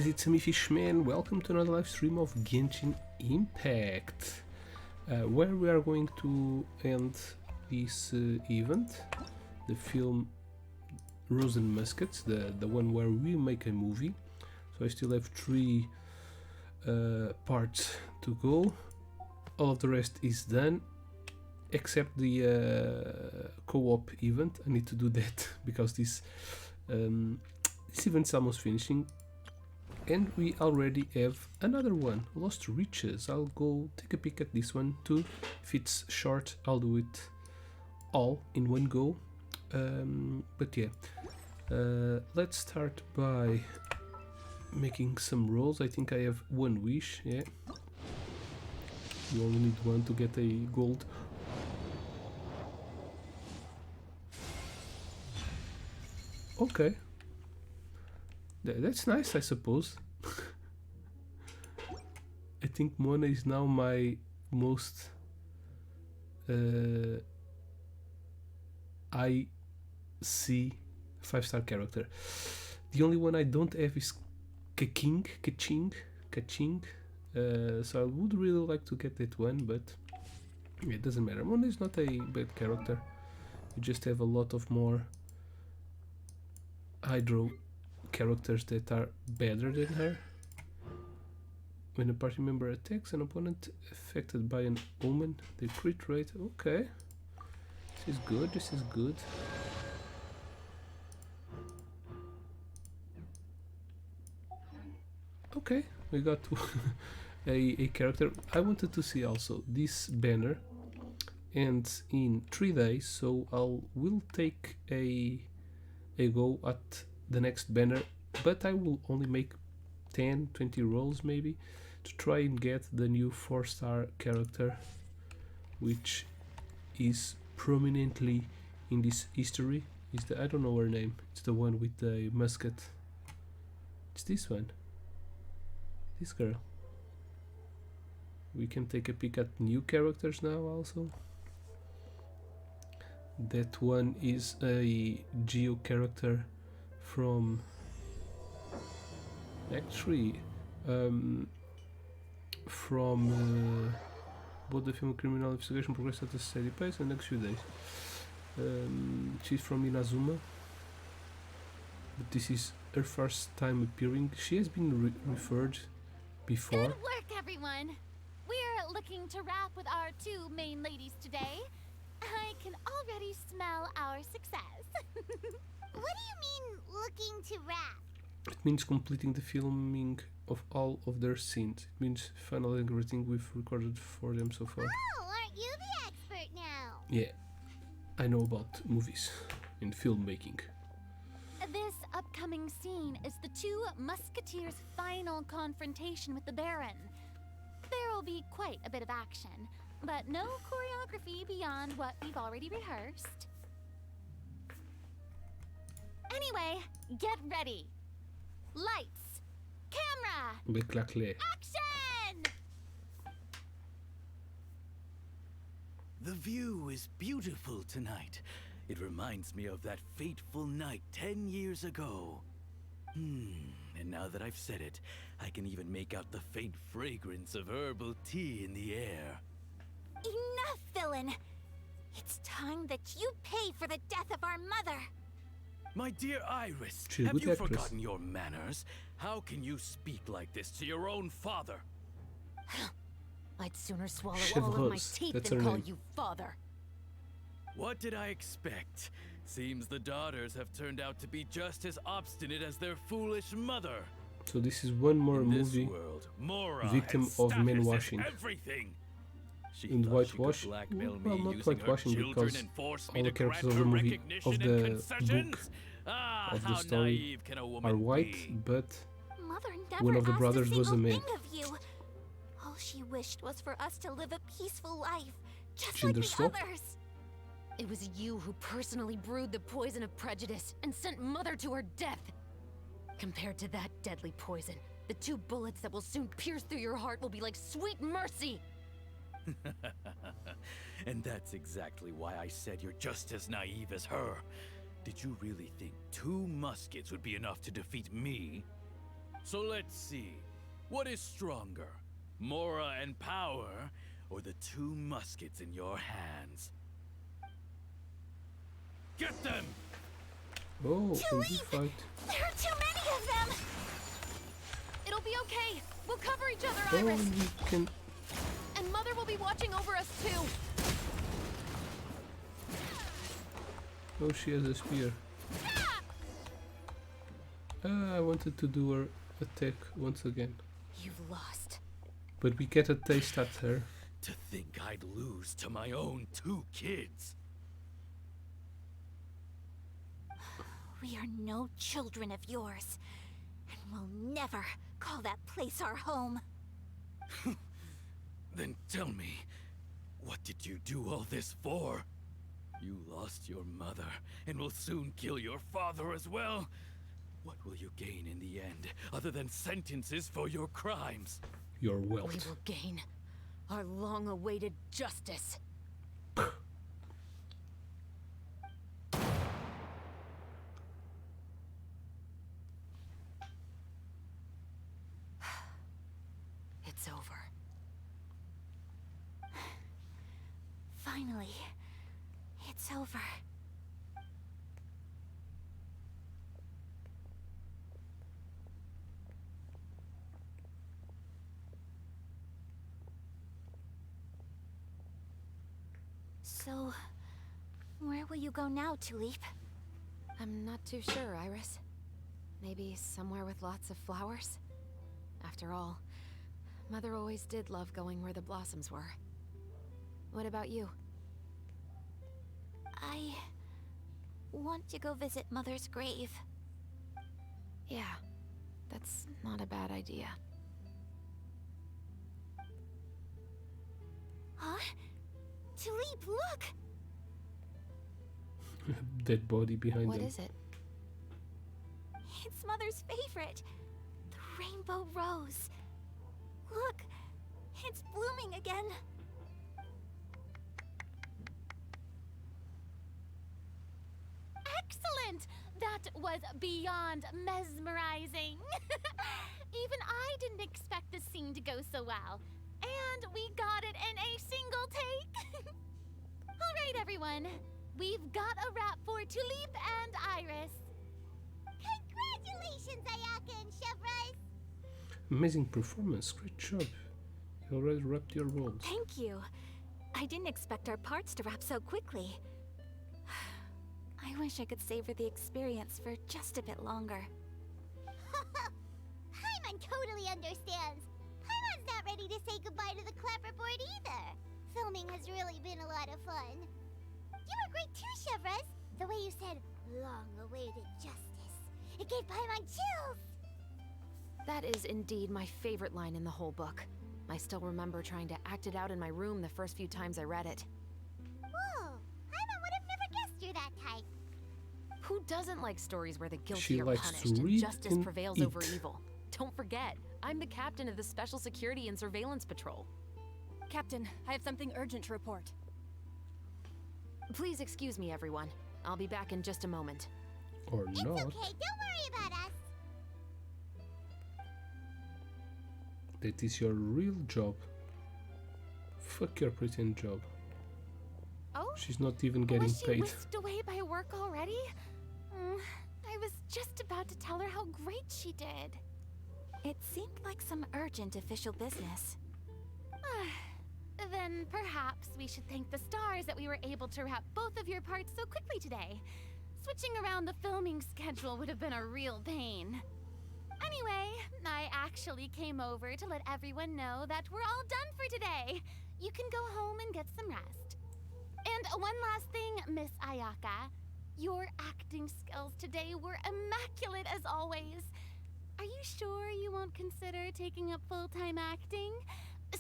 guys, it's me Fishman. Welcome to another live stream of Genshin Impact, where we are going to end this event, the film Rose and Muskets, the one where we make a movie. So I still have 3 parts to go. All of the rest is done, except the co-op event. I need to do that because this event's almost finishing. And we already have another one, Lost Riches. I'll go take a peek at this one too. If it's short, I'll do it all in one go. But yeah, let's start by making some rolls. I think I have one wish, yeah. You only need one to get a gold. Okay. That's nice, I suppose. I think Mona is now my most I see 5-star character. The only one I don't have is Kaching. So I would really like to get that one, but it doesn't matter. Mona is not a bad character. You just have a lot of more hydro characters that are better than her. When a party member attacks an opponent affected by an omen, the crit rate. Okay, this is good. This is good. Okay, we got a character. I wanted to see also this banner ends in 3 days, so will take a go at the next banner, but I will only make 10-20 rolls maybe to try and get the new 4-star character, which is prominently in this history. Is the I don't know her name. It's the one with the musket. It's this one. This girl. We can take a peek at new characters now also. That one is a Geo character from actually from both the film and criminal investigation progress at a steady pace in the next few days. She's from Inazuma, but this is her first time appearing. She has been referred before. Good work, everyone. We're looking to wrap with our 2 main ladies today. I can already smell our success. What do you mean, looking to wrap? It means completing the filming of all of their scenes. It means finalizing everything we've recorded for them so far. Oh, aren't you the expert now? Yeah, I know about movies and filmmaking. This upcoming scene is the 2 musketeers' final confrontation with the Baron. There will be quite a bit of action, but no choreography beyond what we've already rehearsed. Anyway, get ready. Lights, camera, action! The view is beautiful tonight. It reminds me of that fateful night 10 years ago. And now that I've said it, I can even make out the faint fragrance of herbal tea in the air. Enough, villain! It's time that you pay for the death of our mother! My dear Iris, She's a have good you actress. forgotten your manners? How can you speak like this to your own father? I'd sooner swallow all of my Chevreuse, teeth that's than her call name. you father. What did I expect? Seems the daughters have turned out to be just as obstinate as their foolish mother. So this is one more In this movie world, Mora victim and of status men is washing. everything. She And thought she could whitewash. blackmail Well, me not using her whitewashing children because and force all me the to characters grant of the her movie recognition of and the concessions? book Ah, of the how story naive can a woman are white, be? but Mother never one of the asked brothers a was a single man. thing of you. All she wished was for us to live a peaceful life, just Gender like the swap? others. It was you who personally brewed the poison of prejudice and sent Mother to her death. Compared to that deadly poison, the 2 bullets that will soon pierce through your heart will be like sweet mercy. And that's exactly why I said you're just as naive as her. Did you really think 2 muskets would be enough to defeat me? So let's see. What is stronger? Mora and power, or the two muskets in your hands? Get them! Oh, in this leave! fight. There are too many of them! It'll be okay. We'll cover each other, Oh, Iris. we can. And Mother will be watching over us too. Oh, she has a spear. I wanted to do her attack once again, You've lost. but we get a taste at her. To think I'd lose to my own two kids. We are no children of yours, and we'll never call that place our home. Then tell me, what did you do all this for? You lost your mother, and will soon kill your father as well. What will you gain in the end, other than sentences for your crimes? Your We wealth. will gain our long-awaited justice. It's over. Finally, it's over. So, where will you go now, Tulip? I'm not too sure, Iris. Maybe somewhere with lots of flowers? After all, Mother always did love going where the blossoms were. What about you? I want to go visit Mother's grave. Yeah, that's not a bad idea. Huh? Tulip, look! Dead body behind What them. is it? It's Mother's favorite. The rainbow rose. Look, it's blooming again. Excellent! That was beyond mesmerizing. Even I didn't expect the scene to go so well. And we got it in a single take. All right, everyone. We've got a wrap for Tulip and Iris. Congratulations, Ayaka and Chevrolet! Amazing performance. Great job. You already wrapped your roles. Thank you. I didn't expect our parts to wrap so quickly. I wish I could savor the experience for just a bit longer. Paimon totally understands. Paimon's not ready to say goodbye to the clapperboard either. Filming has really been a lot of fun. You were great too, Chevres. The way you said, long-awaited justice. It gave Paimon chills. That is indeed my favorite line in the whole book. I still remember trying to act it out in my room the first few times I read it. Whoa, Paimon would have never guessed you're that type. Who doesn't like stories where the guilty She are likes to punished and read justice and prevails over eat. evil? Don't forget, I'm the captain of the Special Security and Surveillance Patrol. Captain, I have something urgent to report. Please excuse me, everyone. I'll be back in just a moment. Or It's not. okay, don't worry about us. That is your real job. Fuck your pretend job. Oh, She's not even getting was she paid. whisked away by work already? I was just about to tell her how great she did. It seemed like some urgent official business. Then perhaps we should thank the stars that we were able to wrap both of your parts so quickly today. Switching around the filming schedule would have been a real pain. Anyway, I actually came over to let everyone know that we're all done for today. You can go home and get some rest. And one last thing, Miss Ayaka. Your acting skills today were immaculate as always. Are you sure you won't consider taking up full-time acting?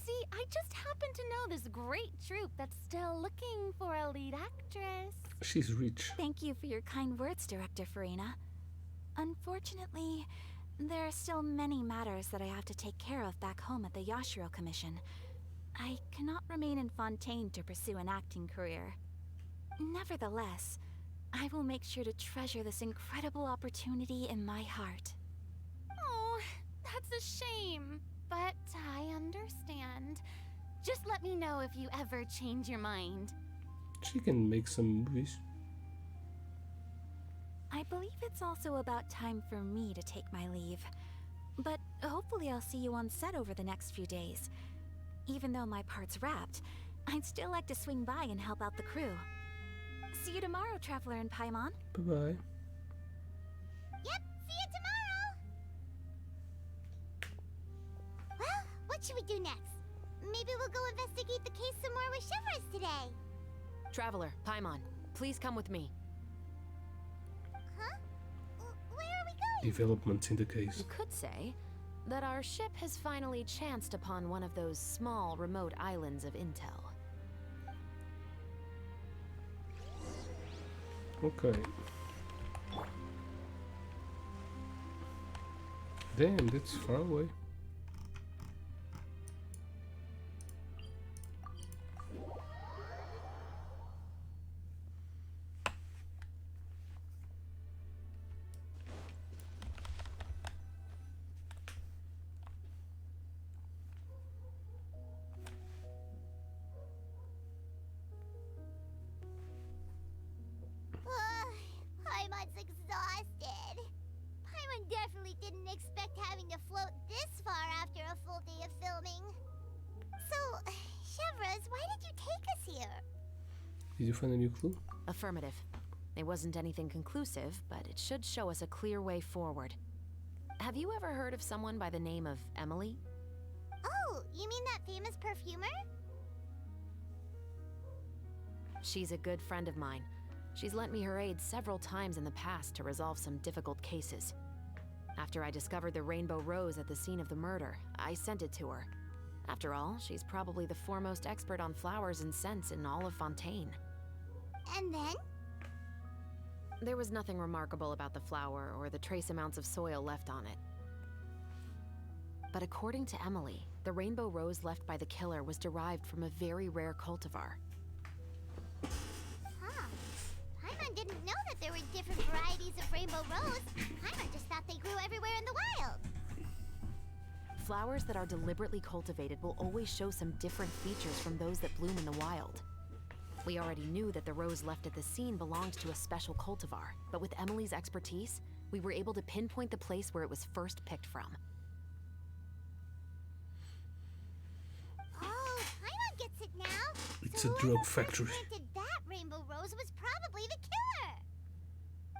See, I just happen to know this great troupe that's still looking for a lead actress. She's rich. Thank you for your kind words, Director Farina. Unfortunately, there are still many matters that I have to take care of back home at the Yashiro Commission. I cannot remain in Fontaine to pursue an acting career. Nevertheless, I will make sure to treasure this incredible opportunity in my heart. Oh, That's a shame, but I understand. Just let me know if you ever change your mind. She can make some movies. I believe it's also about time for me to take my leave. But hopefully I'll see you on set over the next few days. Even though my part's wrapped, I'd still like to swing by and help out the crew. See you tomorrow, Traveler and Paimon. Bye-bye. Yep, see you tomorrow! Well, what should we do next? Maybe we'll go investigate the case some more with Chevres today. Traveler, Paimon, please come with me. Huh? Where are we going? Developments in the case. You could say that our ship has finally chanced upon one of those small, remote islands of intel. Okay. Damn, that's far away. Paimon's exhausted. Paimon definitely didn't expect having to float this far after a full day of filming. So, Chevres, why did you take us here? Did you find a new clue? Affirmative. It wasn't anything conclusive, but it should show us a clear way forward. Have you ever heard of someone by the name of Emily? Oh, you mean that famous perfumer? She's a good friend of mine. She's lent me her aid several times in the past to resolve some difficult cases. After I discovered the rainbow rose at the scene of the murder, I sent it to her. After all, she's probably the foremost expert on flowers and scents in all of Fontaine. And then? There was nothing remarkable about the flower or the trace amounts of soil left on it. But according to Emily, the rainbow rose left by the killer was derived from a very rare cultivar. Huh. Paimon didn't know that there were different varieties of rainbow rose. Paimon just thought they grew everywhere in the wild. Flowers that are deliberately cultivated will always show some different features from those that bloom in the wild. We already knew that the rose left at the scene belonged to a special cultivar, but with Emily's expertise, we were able to pinpoint the place where it was first picked from. Oh, Paimon gets it now. It's So a whoever drug first factory. planted that rainbow rose was probably the killer.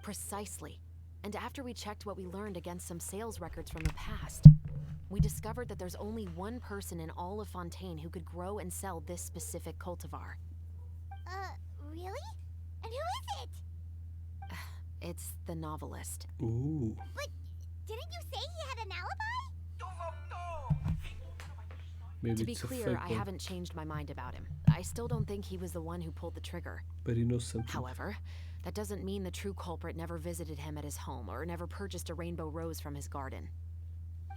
Precisely. And after we checked what we learned against some sales records from the past, we discovered that there's only one person in all of Fontaine who could grow and sell this specific cultivar. Really? And who is it? It's the novelist. Ooh. But didn't you say he had an alibi? Maybe To be it's a clear, fake I one. haven't changed my mind about him. I still don't think he was the one who pulled the trigger. But he knows something. However, that doesn't mean the true culprit never visited him at his home or never purchased a rainbow rose from his garden.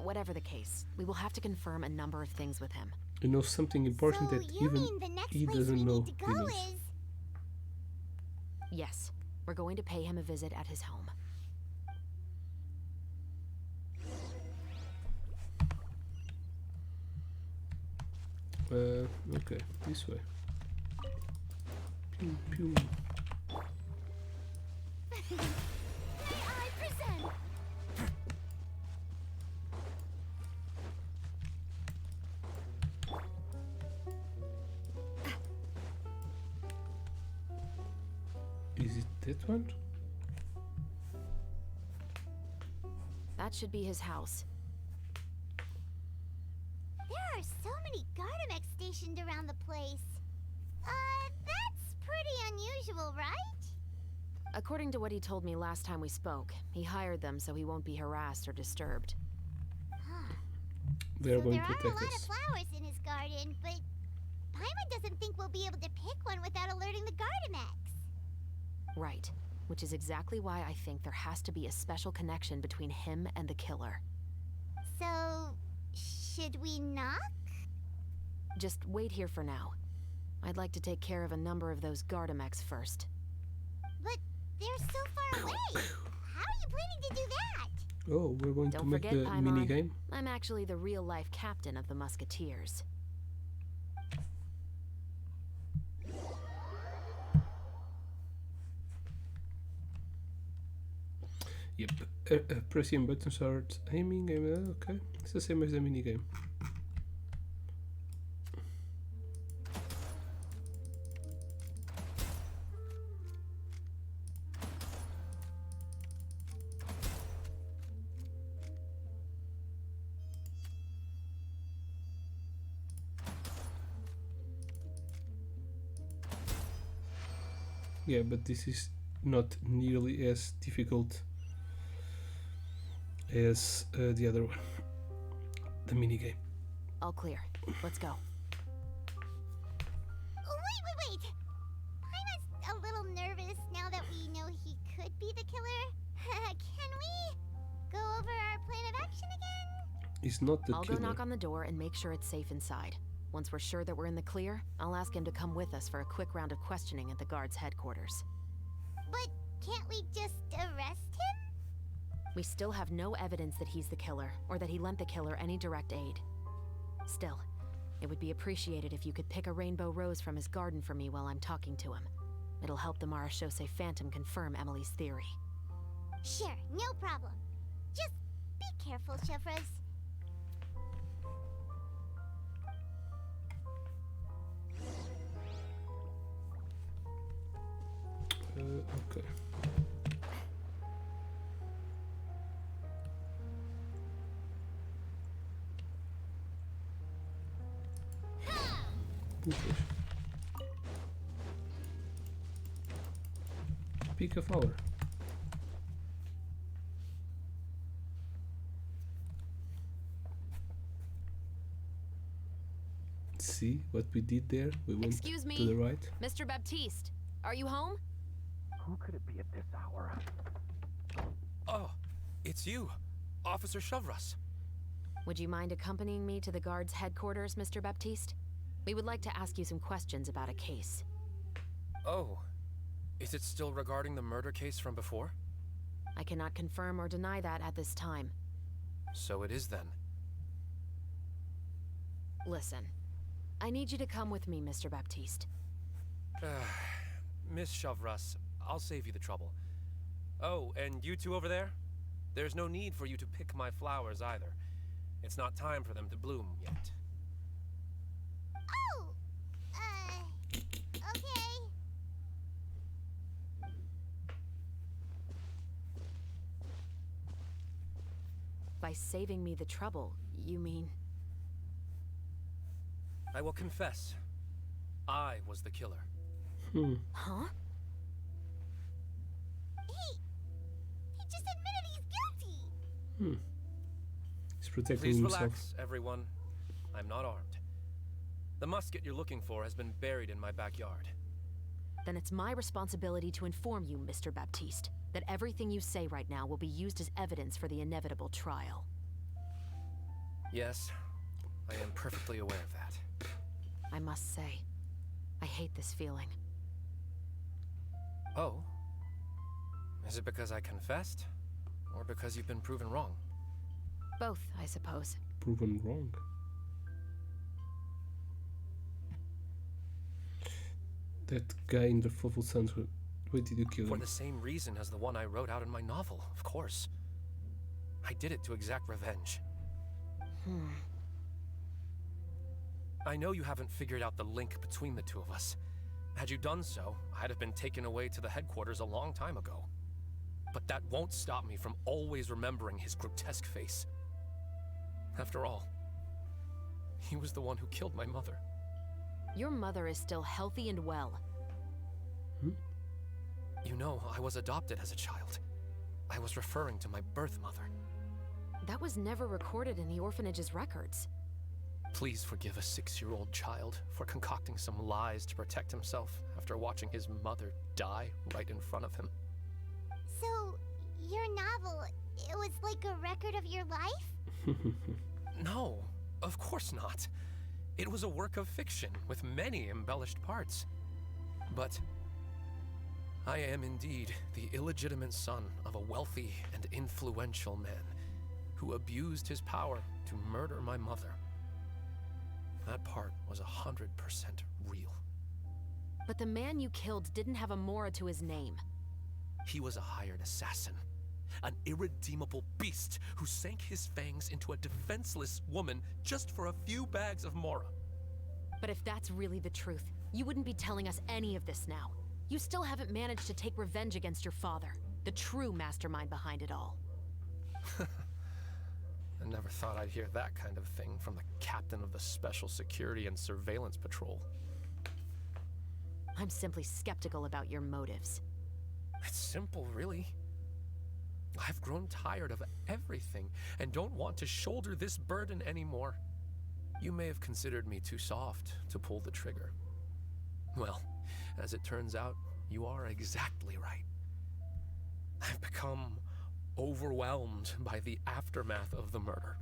Whatever the case, we will have to confirm a number of things with him. He knows something important So that you even mean the next he place doesn't we know need to he go knows. is... Yes, we're going to pay him a visit at his home. Okay, this way. Pew, pew. May I present? Is it that one? That should be his house. There are so many Gardamex stationed around the place. That's pretty unusual, right? According to what he told me last time we spoke, he hired them so he won't be harassed or disturbed. Huh. They are So going there to are a attack lot of us. flowers in his garden, but Paimon doesn't think we'll be able to pick one without alerting the Gardamex. Right, which is exactly why I think there has to be a special connection between him and the killer. So, should we knock? Just wait here for now. I'd like to take care of a number of those Gardamex first. But they're so far away. How are you planning to do that? Oh, we're going to Don't make forget, the mini Paimon, game. I'm actually the real-life captain of the Musketeers. Yep. Pressing buttons are aiming. Okay, it's the same as the mini game. Yeah, but this is not nearly as difficult as the other one, the mini game. All clear. Let's go. Wait! I'm a little nervous now that we know he could be the killer. Can we go over our plan of action again? It's not the I'll killer. go knock on the door and make sure it's safe inside. Once we're sure that we're in the clear, I'll ask him to come with us for a quick round of questioning at the guard's headquarters. But can't we just arrest him? We still have no evidence that he's the killer, or that he lent the killer any direct aid. Still, it would be appreciated if you could pick a rainbow rose from his garden for me while I'm talking to him. It'll help the Marashose Phantom confirm Emily's theory. Sure, no problem. Just be careful, Chevros. Okay. Push. Pick a flower. See what we did there? We went Excuse me, to the right. Mr. Baptiste, are you home? Who could it be at this hour? Oh, it's you, Officer Shavras. Would you mind accompanying me to the guard's headquarters, Mr. Baptiste? We would like to ask you some questions about a case. Oh, is it still regarding the murder case from before? I cannot confirm or deny that at this time. So it is then. Listen, I need you to come with me, Mr. Baptiste. Miss Shavras, I'll save you the trouble. Oh, and you two over there? There's no need for you to pick my flowers either. It's not time for them to bloom yet. Oh! Okay. By saving me the trouble, you mean... I will confess. I was the killer. Huh? He just admitted he's guilty! He's protecting Please himself. relax, everyone. I'm not armed. The musket you're looking for has been buried in my backyard. Then it's my responsibility to inform you, Mr. Baptiste, that everything you say right now will be used as evidence for the inevitable trial. Yes, I am perfectly aware of that. I must say, I hate this feeling. Oh? Is it because I confessed? Or because you've been proven wrong? Both, I suppose. Proven wrong. That guy in the Fuffle Sands, why did you kill For him? the same reason as the one I wrote out in my novel, of course. I did it to exact revenge. I know you haven't figured out the link between the two of us. Had you done so, I'd have been taken away to the headquarters a long time ago. But that won't stop me from always remembering his grotesque face. After all, he was the one who killed my mother. Your mother is still healthy and well. You know, I was adopted as a child. I was referring to my birth mother. That was never recorded in the orphanage's records. Please forgive a 6-year-old child for concocting some lies to protect himself after watching his mother die right in front of him. So, your novel, it was like a record of your life? No, of course not. It was a work of fiction with many embellished parts. But I am indeed the illegitimate son of a wealthy and influential man who abused his power to murder my mother. That part was 100% real. But the man you killed didn't have a Mora to his name. He was a hired assassin, an irredeemable beast who sank his fangs into a defenseless woman just for a few bags of Mora. But if that's really the truth, you wouldn't be telling us any of this now. You still haven't managed to take revenge against your father, the true mastermind behind it all. I never thought I'd hear that kind of thing from the captain of the Special Security and Surveillance Patrol. I'm simply skeptical about your motives. It's simple, really. I've grown tired of everything and don't want to shoulder this burden anymore. You may have considered me too soft to pull the trigger. Well, as it turns out, you are exactly right. I've become overwhelmed by the aftermath of the murder.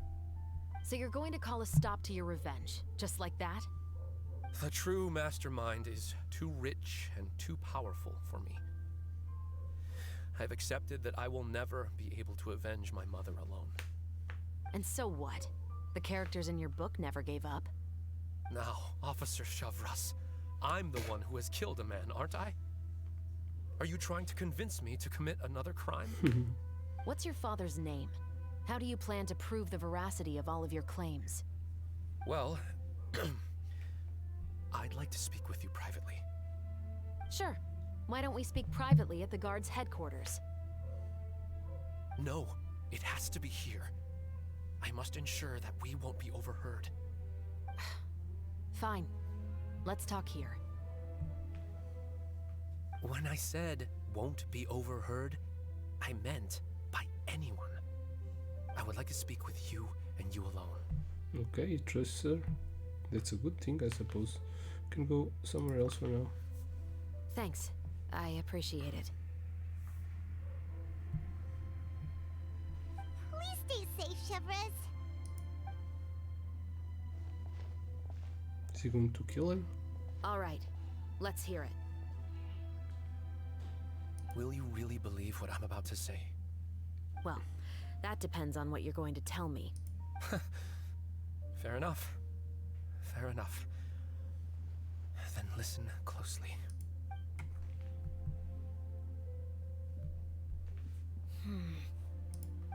So you're going to call a stop to your revenge, just like that? The true mastermind is too rich and too powerful for me. I've accepted that I will never be able to avenge my mother alone. And so what? The characters in your book never gave up. Now, Officer Shavras, I'm the one who has killed a man, aren't I? Are you trying to convince me to commit another crime? What's your father's name? How do you plan to prove the veracity of all of your claims? Well, I'd like to speak with you privately. Sure. Why don't we speak privately at the guard's headquarters? No, it has to be here. I must ensure that we won't be overheard. Fine. Let's talk here. When I said won't be overheard, I meant by anyone. I would like to speak with you and you alone. Okay, trust her. That's a good thing, I suppose. Can go somewhere else for now. Thanks. I appreciate it. Please stay safe, Chevres. Is he going to kill him? All right. Let's hear it. Will you really believe what I'm about to say? Well, that depends on what you're going to tell me. Fair enough. Fair enough. Then listen closely.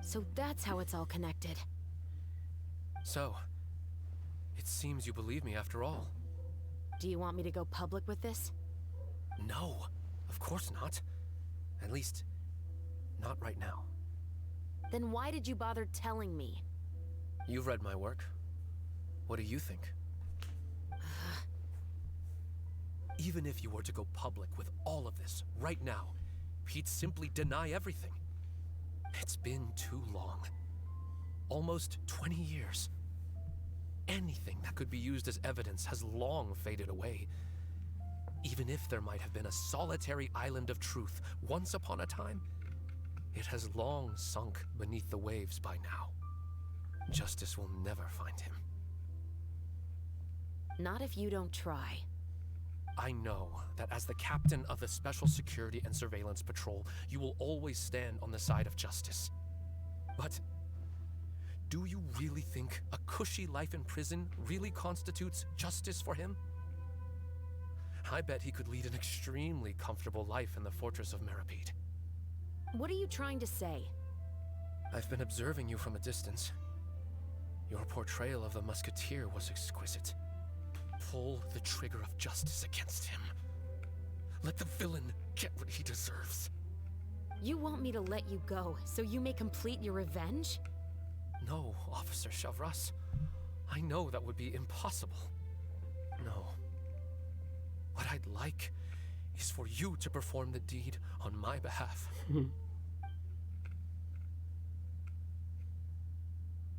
So that's how it's all connected. So, it seems you believe me after all. Do you want me to go public with this? No, of course not. At least, not right now. Then why did you bother telling me? You've read my work. What do you think? Even if you were to go public with all of this right now, he'd simply deny everything. It's been too long. Almost 20 years. Anything that could be used as evidence has long faded away. Even if there might have been a solitary island of truth once upon a time, it has long sunk beneath the waves by now. Justice will never find him. Not if you don't try. I know that as the captain of the Special Security and Surveillance Patrol, you will always stand on the side of justice. But do you really think a cushy life in prison really constitutes justice for him? I bet he could lead an extremely comfortable life in the fortress of Meripede. What are you trying to say? I've been observing you from a distance. Your portrayal of the musketeer was exquisite. Pull the trigger of justice against him. Let the villain get what he deserves. You want me to let you go so you may complete your revenge? No, Officer Shavras. I know that would be impossible. No. What I'd like is for you to perform the deed on my behalf.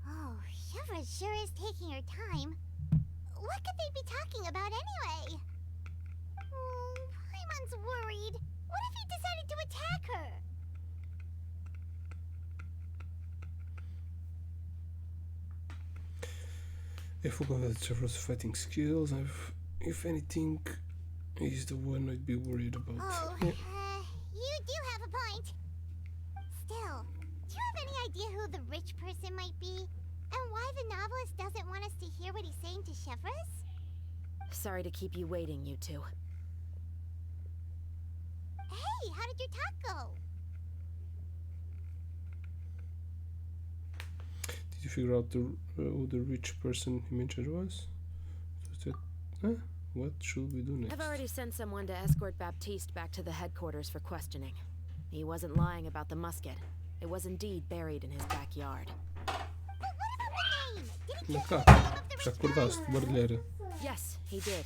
Oh, Chevres sure is taking her time. What could they be talking about anyway? Oh, Paimon's worried. What if he decided to attack her? I forgot that Trevor's fighting skills. If anything, he's the one I'd be worried about. Oh, Yeah. you do have a point. Still, do you have any idea who the rich person might be? And why the novelist doesn't want us to hear what he's saying to Chevreuse? Sorry to keep you waiting, you two. Hey, how did your talk go? Did you figure out who the rich person he mentioned was? Huh? What should we do next? I've already sent someone to escort Baptiste back to the headquarters for questioning. He wasn't lying about the musket. It was indeed buried in his backyard. But what about the name? Did he give Macaco, the name of the já rich acordaste, barulheira. Yes, he did.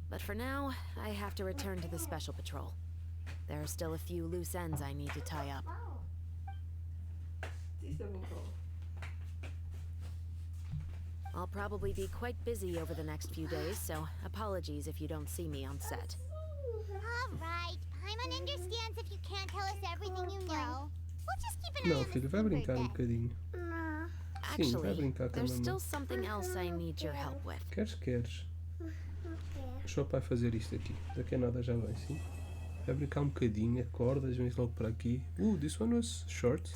But for now, I have to return to the special patrol. There are still a few loose ends I need to tie up. I'll probably be quite busy over the next few days, so apologies if you don't see me on set. Alright, Paimon understands if you can't tell us everything you know. We'll just keep an eye Não, on the filho, vai Steamboat brincar then. bocadinho. Sim, vai Actually, brincar com a there's mamãe. still something else I need your help with. Queres? Deixa o pai fazer isto aqui. Daqui a nada já vai, sim? Vai brincar bocadinho, acordas, vens logo para aqui. This one was short.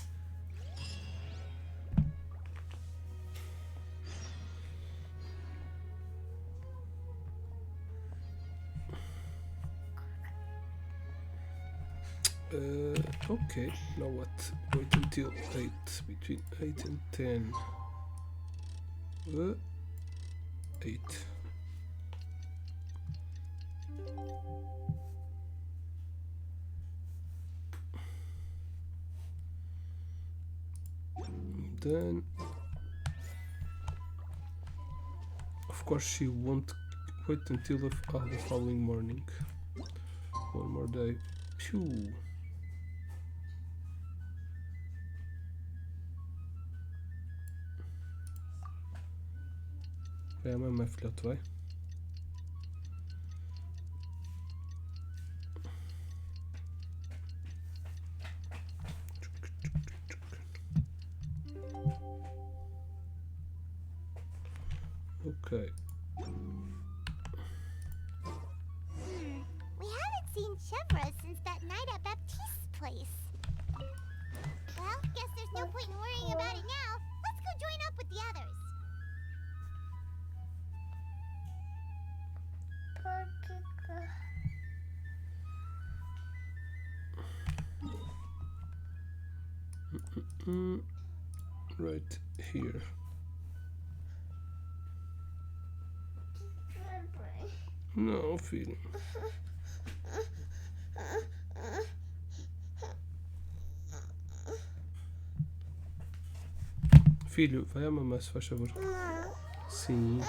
Okay, now what? Wait until 8, between 8 and 10. 8. Then, of course, she won't wait until the following morning. One more day. Phew. Vai a mamãe, filhote, vai. Okay. We haven't seen Chevreuse since that night at Baptiste's place. Well, guess there's no point in worrying about it now. Let's go join up with the others. Right here. Não, filho. Filho, vai a mamar se faz favor. Sim.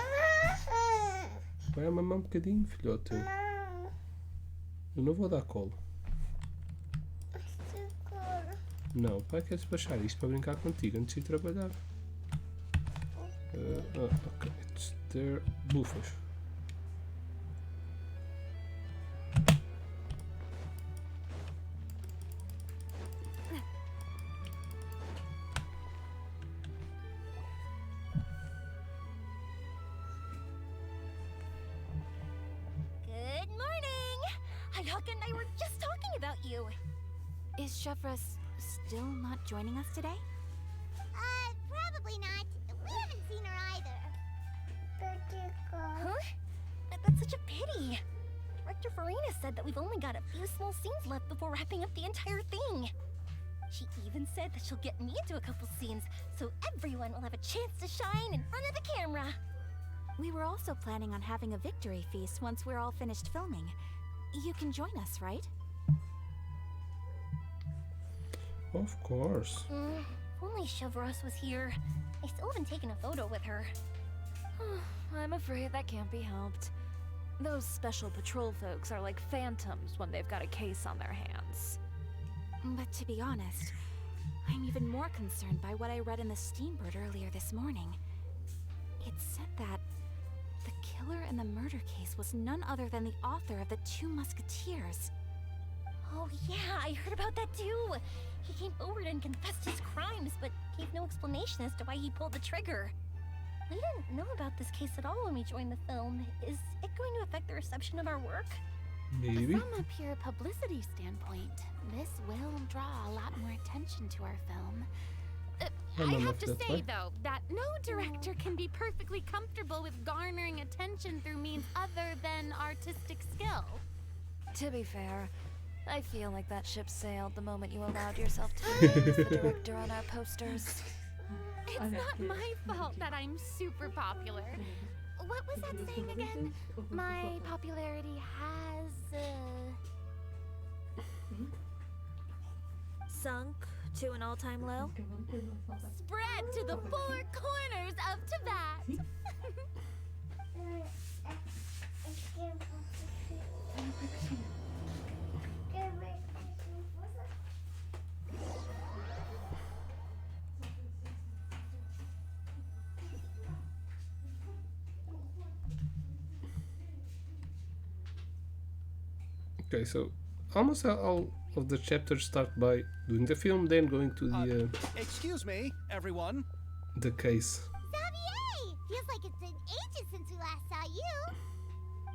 Vai a mamar um bocadinho, filhote. Eu não vou dar colo. Não, pai quer despachar isto para brincar contigo antes de ir trabalhar. Ok, it's there. Bufas. Good morning! Hayaka and I were just talking about you. Is Chevreuse still not joining us today? Probably not. We haven't seen her either. Huh? That's such a pity. Director Farina said that we've only got a few small scenes left before wrapping up the entire thing. She even said that she'll get me into a couple scenes, so everyone will have a chance to shine in front of the camera. We were also planning on having a victory feast once we're all finished filming. You can join us, right? Of course. If only Chevreuse was here. I still haven't taken a photo with her. I'm afraid that can't be helped. Those special patrol folks are like phantoms when they've got a case on their hands. But to be honest, I'm even more concerned by what I read in the Steamboat earlier this morning. It said that the killer in the murder case was none other than the author of the Two Musketeers. Oh yeah, I heard about that too! He came forward and confessed his crimes, but gave no explanation as to why he pulled the trigger. We didn't know about this case at all when we joined the film. Is it going to affect the reception of our work? Maybe. From a pure publicity standpoint, this will draw a lot more attention to our film. I'm I enough have to that say, way. though, that no director can be perfectly comfortable with garnering attention through means other than artistic skill. To be fair, I feel like that ship sailed the moment you allowed yourself to be named as the director on our posters. It's not my fault that I'm super popular. What was that saying again? My popularity has, Sunk to an all-time low? spread to the four corners of Tibet. Okay, so almost all of the chapters start by doing the film, then going to Excuse me, everyone. the case. Xavier! Feels like it's been ages since we last saw you.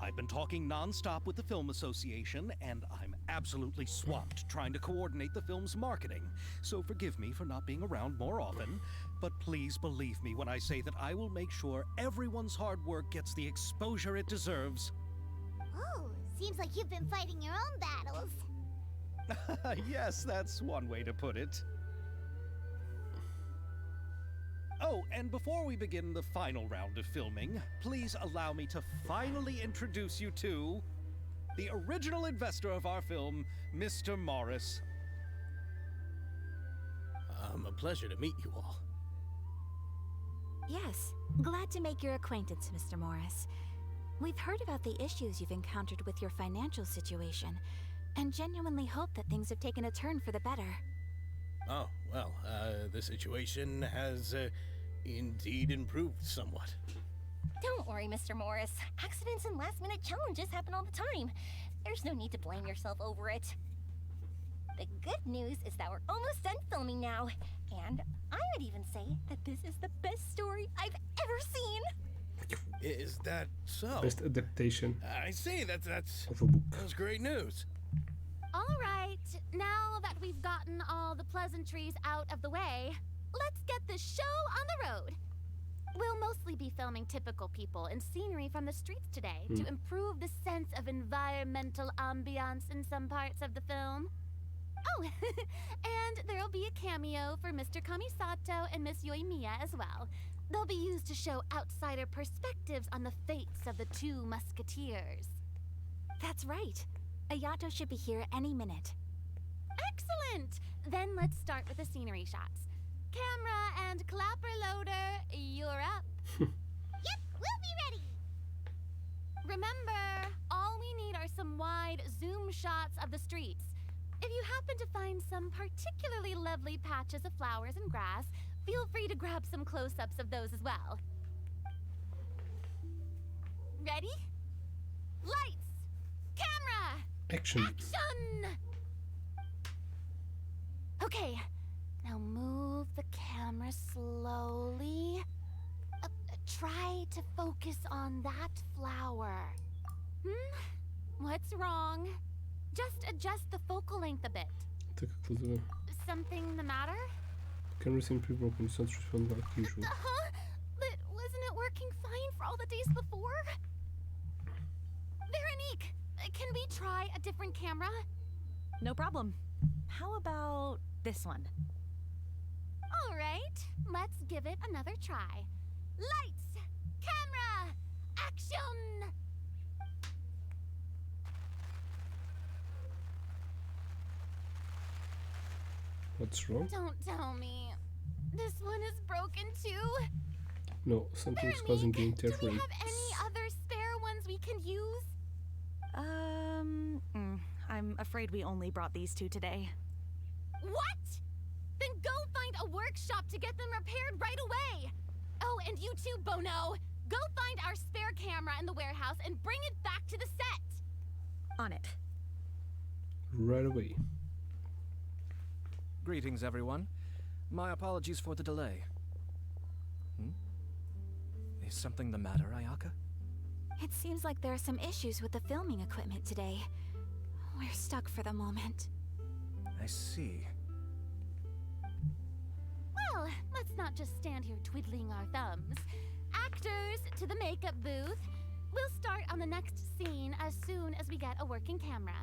I've been talking non-stop with the Film Association, and I'm absolutely swamped trying to coordinate the film's marketing. So forgive me for not being around more often, but please believe me when I say that I will make sure everyone's hard work gets the exposure it deserves. Oh, seems like you've been fighting your own battles. Yes, that's one way to put it. Oh, and before we begin the final round of filming, please allow me to finally introduce you to the original investor of our film, Mr. Morris. A pleasure to meet you all. Yes, glad to make your acquaintance, Mr. Morris. We've heard about the issues you've encountered with your financial situation, and genuinely hope that things have taken a turn for the better. Oh, well, the situation has indeed improved somewhat. Don't worry, Mr. Morris. Accidents and last-minute challenges happen all the time. There's no need to blame yourself over it. The good news is that we're almost done filming now, and I would even say that this is the best story I've ever seen. Is that so? Best adaptation I see. That's of a book. that's great news. All right, now that we've gotten all the pleasantries out of the way, let's get this show on the road. We'll mostly be filming typical people and scenery from the streets today to improve the sense of environmental ambiance in some parts of the film. Oh, and there'll be a cameo for Mr. Kamisato and Miss Yoimiya as well. They'll be used to show outsider perspectives on the fates of the two musketeers. That's right. Ayato should be here any minute. Excellent! Then let's start with the scenery shots. Camera and clapper loader, you're up. Yep, we'll be ready. Remember, all we need are some wide zoom shots of the streets. If you happen to find some particularly lovely patches of flowers and grass, feel free to grab some close-ups of those as well. Ready? Lights! Camera! Action. Action! Okay, now move the camera slowly. Try to focus on that flower. What's wrong? Just adjust the focal length a bit. Take a closer look. Something the matter? Camera seems pretty broken. It's not responding like usual. Huh? But wasn't it working fine for all the days before? Veronique, can we try a different camera? No problem. How about this one? All right, let's give it another try. Lights, camera, action! What's wrong? Don't tell me. This one is broken too? No, something's causing the Veronique, do we interference. have any other spare ones we can use? I'm afraid we only brought these two today. What? Then go find a workshop to get them repaired right away. Oh, and you too, Bono. Go find our spare camera in the warehouse and bring it back to the set. On it. Right away. Greetings, everyone. My apologies for the delay. Is something the matter, Ayaka? It seems like there are some issues with the filming equipment today. We're stuck for the moment. I see. Well, not just stand here twiddling our thumbs. Actors, to the makeup booth. We'll start on the next scene as soon as we get a working camera.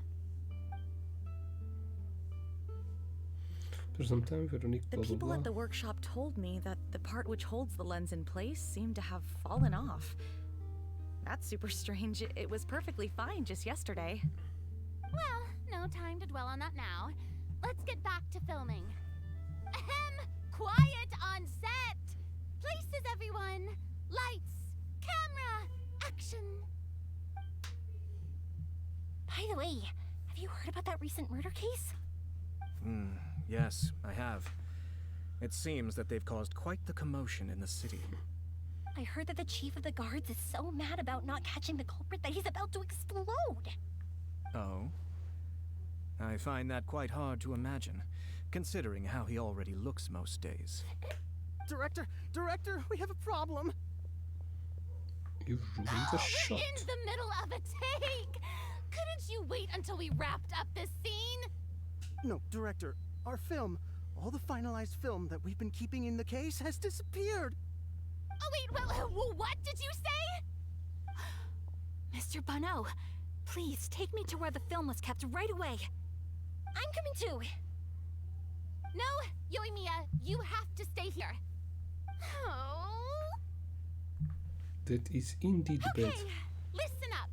For some time, Veronique, The blah, blah, people blah. at the workshop told me that the part which holds the lens in place seemed to have fallen off. That's super strange. It was perfectly fine just yesterday. Well, no time to dwell on that now. Let's get back to filming. Ahem! Quiet on set! Places, everyone! Lights! Camera! Action! By the way, have you heard about that recent murder case? Yes, I have. It seems that they've caused quite the commotion in the city. I heard that the chief of the guards is so mad about not catching the culprit that he's about to explode. Oh? I find that quite hard to imagine, considering how he already looks most days. Director, we have a problem. You ruined the shot. We're in the middle of a take! Couldn't you wait until we wrapped up this scene? No, Director, our film, all the finalized film that we've been keeping in the case has disappeared. Oh wait, what did you say? Mr. Bonneau, please take me to where the film was kept right away. I'm coming too. No, Yoimiya, you have to stay here. Oh. That is indeed Okay, bad. listen up.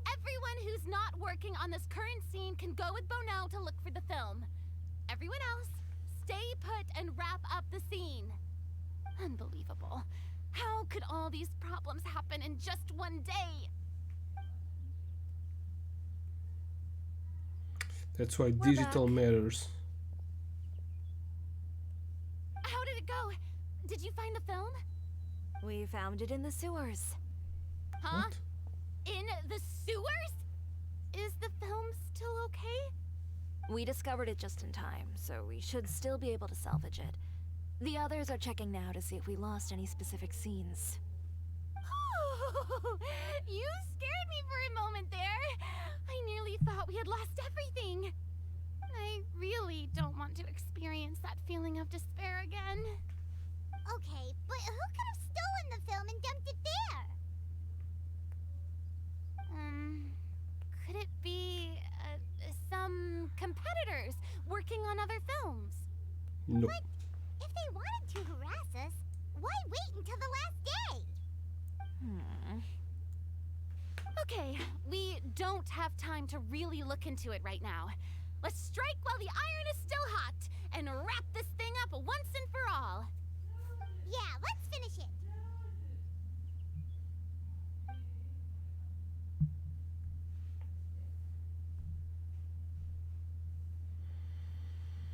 Everyone who's not working on this current scene can go with Bonneau to look for the film. Everyone else, stay put and wrap up the scene. Unbelievable. How could all these problems happen in just one day? That's why We're digital back. matters. How did it go? Did you find the film? We found it in the sewers. Huh? What? In the sewers? Is the film still okay? We discovered it just in time, so we should still be able to salvage it. The others are checking now to see if we lost any specific scenes. You scared me for a moment there. I nearly thought we had lost everything. I really don't want to experience that feeling of despair again. Okay, but who could have stolen the film and dumped it there? Could it be some competitors working on other films? No. But if they wanted to harass us, why wait until the last day? Okay, we don't have time to really look into it right now. Let's strike while the iron is still hot and wrap this thing up once and for all. Yeah, let's finish it.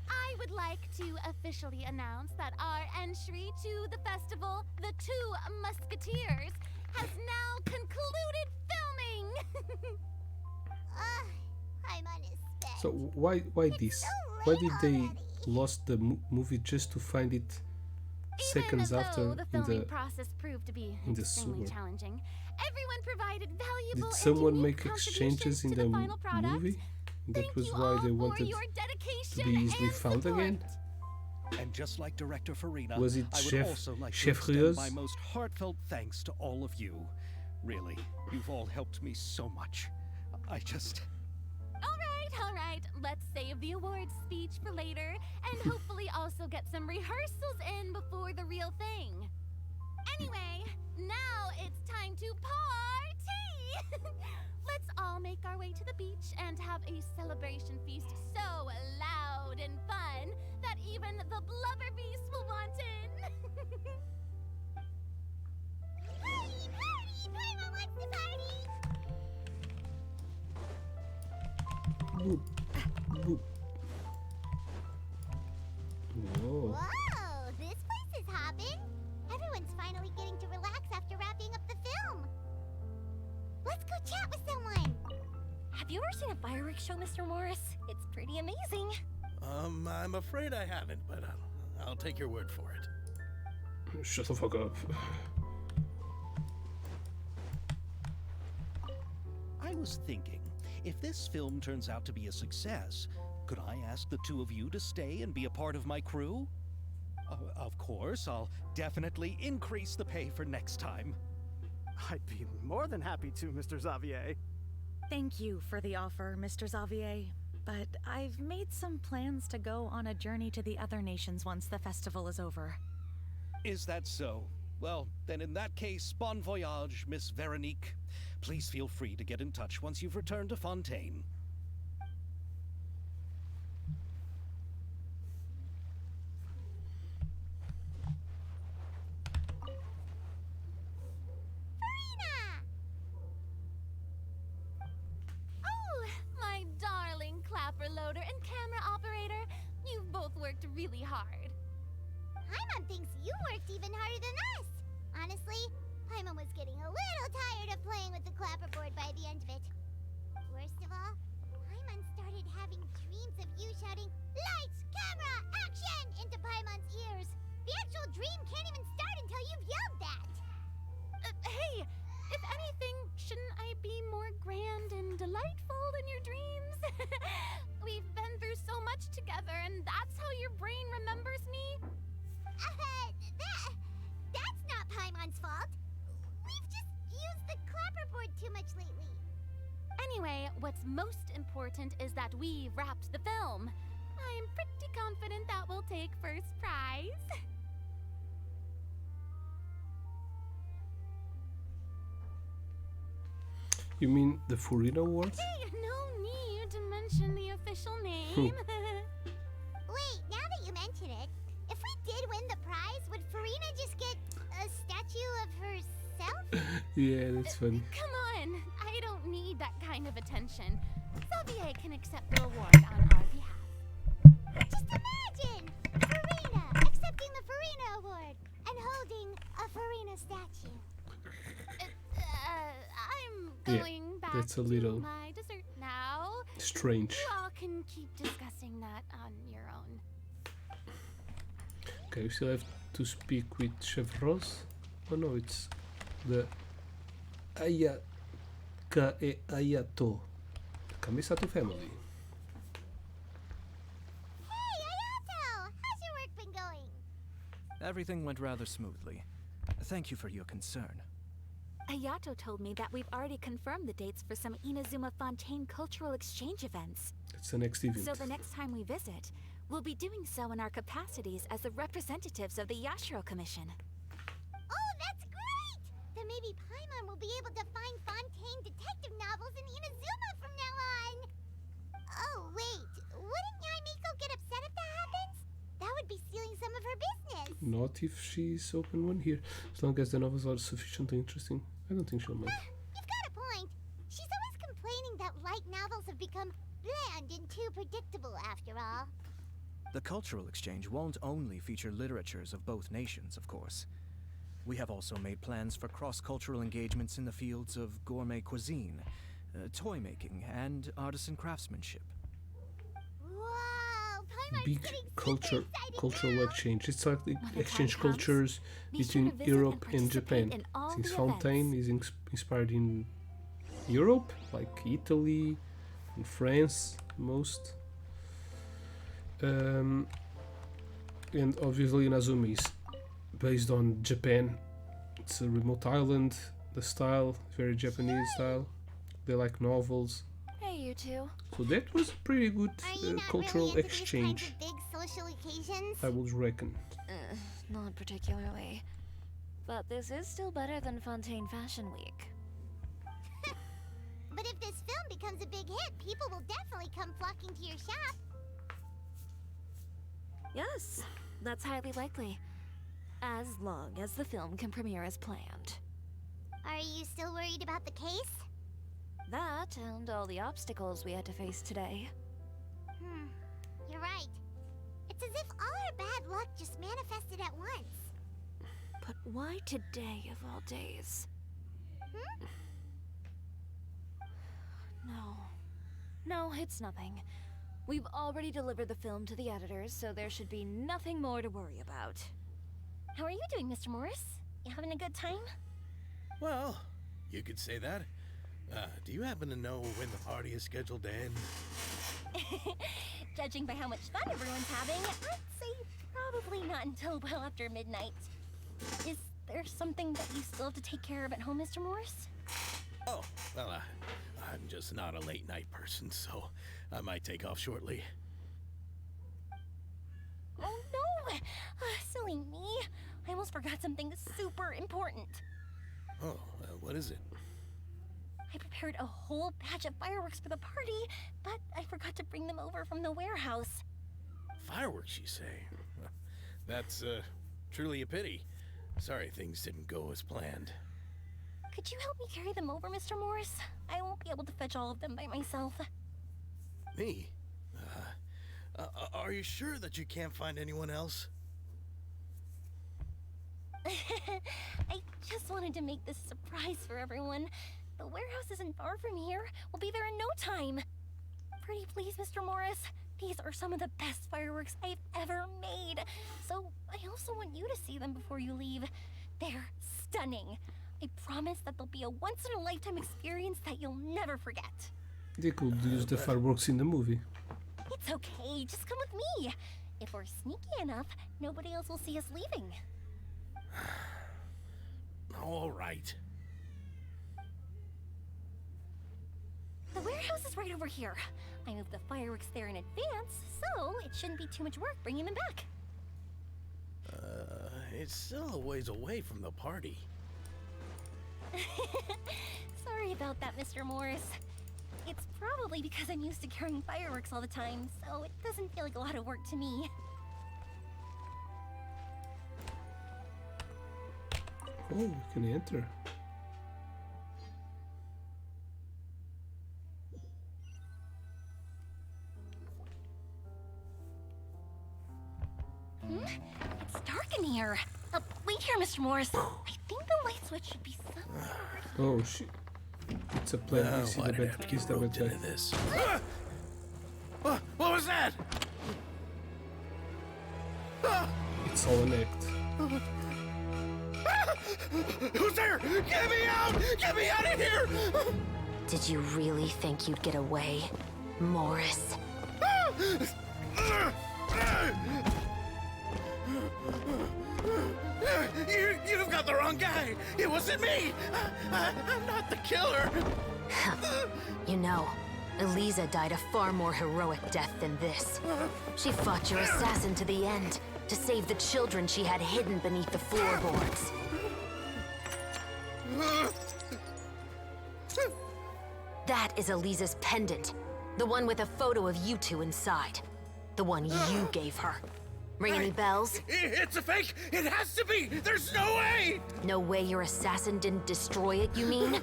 I would like to officially announce that our entry to the festival, The Two Musketeers, has now concluded filming. I'm on his bed. So why this? so Why late did they already. lost the movie just to find it seconds Even after though the in filming the? process proved to be in the extremely sewer. challenging, everyone provided valuable Did someone and make unique exchanges in contributions to the final product. movie? That Thank was you why all they for wanted your to dedication be easily and found support. again. And just like Director Farina, Was it I would Chef- also like to Chef extend Rios? my most heartfelt thanks to all of you. Really, you've all helped me so much. I just... All right. Let's save the awards speech for later, and hopefully also get some rehearsals in before the real thing. Anyway, now it's time to party! Let's all make our way to the beach and have a celebration feast so loud and fun that even the blubber beast will want in. Party, party! Paimon wants to party! Boop. Boop. Whoa. Whoa, this place is hopping. Everyone's finally getting to relax after wrapping up the film. Let's go chat with someone. Have you ever seen a fireworks show, Mr. Morris? It's pretty amazing. I'm afraid I haven't, but I'll take your word for it. Shut the fuck up. I was thinking, if this film turns out to be a success, could I ask the two of you to stay and be a part of my crew? Of course, I'll definitely increase the pay for next time. I'd be more than happy to, Mr. Xavier. Thank you for the offer, Mr. Xavier. But I've made some plans to go on a journey to the other nations once the festival is over. Is that so? Well, then in that case, bon voyage, Miss Veronique. Please feel free to get in touch once you've returned to Fontaine. Oh, my darling clapper loader and camera operator. You've both worked really hard. Paimon thinks you worked even harder than us. Honestly, Paimon was getting a little tired of playing with the clapperboard by the end of it. Worst of all, Paimon started having dreams of you shouting, "Lights, camera, action!" into Paimon's ears. The actual dream can't even start until you've yelled that. Hey, if anything, shouldn't I be more grand and delightful than your dreams? We've been through so much together, and that's how your brain remembers me? That's not Paimon's fault. We've just used the clapperboard too much lately. Anyway, what's most important is that we wrapped the film. I'm pretty confident that we'll take first prize. You mean the Furina Award? Hey, no need to mention the official name. Wait, now that you mention it, if we did win the prize, would Farina just get a statue of herself? Yeah, that's funny. Come on, I don't need that kind of attention. Xavier can accept the award on our behalf. Just imagine! Farina accepting the Farina Award and holding a Farina statue. I'm going back that's a to little my dessert now. strange. You all can keep discussing that on your own. Okay, we still have to speak with Chef Rose. Oh no, it's the Ayaka e Ayato, the Kamisato family. Hey, Ayato! How's your work been going? Everything went rather smoothly. Thank you for your concern. Ayato told me that we've already confirmed the dates for some Inazuma Fontaine cultural exchange events. It's the next event. So the next time we visit, we'll be doing so in our capacities as the representatives of the Yashiro Commission. Oh, that's great! Then maybe Paimon will be able to find Fontaine detective novels in Inazuma from now on. Oh, wait. Wouldn't Yaimiko get upset if that happens? That would be stealing some of her business. Not if she's open one here. As long as the novels are sufficiently interesting, I don't think she'll mind. You've got a point. She's always complaining that light novels have become bland and too predictable after all. The cultural exchange won't only feature literatures of both nations, of course. We have also made plans for cross-cultural engagements in the fields of gourmet cuisine, toy making, and artisan craftsmanship. Whoa, Paimon's Big getting cultural now. exchange. It's like the When the exchange time comes, cultures be sure between to visit Europe and and participate Japan. in all Since the Fontaine is inspired in Europe, like Italy and France most. And obviously Inazuma is based on Japan. It's a remote island. The style, very Japanese style. They like novels. Hey, you two. So that was a pretty good Are you not cultural really into exchange, these kinds of big social occasions? I would reckon. Not particularly. But this is still better than Fontaine Fashion Week. But if this film becomes a big hit, people will definitely come flocking to your shop. Yes, that's highly likely. As long as the film can premiere as planned. Are you still worried about the case? That and all the obstacles we had to face today. You're right. It's as if all our bad luck just manifested at once. But why today of all days? No, it's nothing. We've already delivered the film to the editors, so there should be nothing more to worry about. How are you doing, Mr. Morris? You having a good time? Well, you could say that. Do you happen to know when the party is scheduled to end? Judging by how much fun everyone's having, I'd say probably not until well after midnight. Is there something that you still have to take care of at home, Mr. Morris? Oh, well, I'm just not a late night person, so I might take off shortly. Oh no! Silly me. I almost forgot something super important. Oh, what is it? I prepared a whole batch of fireworks for the party, but I forgot to bring them over from the warehouse. Fireworks, you say? That's, truly a pity. Sorry things didn't go as planned. Could you help me carry them over, Mr. Morris? I won't be able to fetch all of them by myself. Me? Are you sure that you can't find anyone else? I just wanted to make this a surprise for everyone. The warehouse isn't far from here. We'll be there in no time. Pretty please, Mr. Morris. These are some of the best fireworks I've ever made. So I also want you to see them before you leave. They're stunning. I promise that they'll be a once-in-a-lifetime experience that you'll never forget. They could use the fireworks in the movie. It's okay. Just come with me. If we're sneaky enough, nobody else will see us leaving. All right. The warehouse is right over here. I moved the fireworks there in advance, so it shouldn't be too much work bringing them back. It's still a ways away from the party. Sorry about that, Mr. Morris. It's probably because I'm used to carrying fireworks all the time, so it doesn't feel like a lot of work to me. Oh, we can enter. It's dark in here. Wait here, Mr. Morris. I think the light switch should be somewhere. Oh shit. It's a plan. I see Why the did I bad have to keys get that roped went into this? What was that? It's all an act. Who's there? Get me out! Get me out of here! Did you really think you'd get away, Morris? You've got the wrong guy. It wasn't me. I'm not the killer. You know, Eliza died a far more heroic death than this. She fought your assassin to the end, to save the children she had hidden beneath the floorboards. That is Eliza's pendant. The one with a photo of you two inside. The one you gave her. Ring any bells? It's a fake! It has to be! There's no way! No way your assassin didn't destroy it, you mean?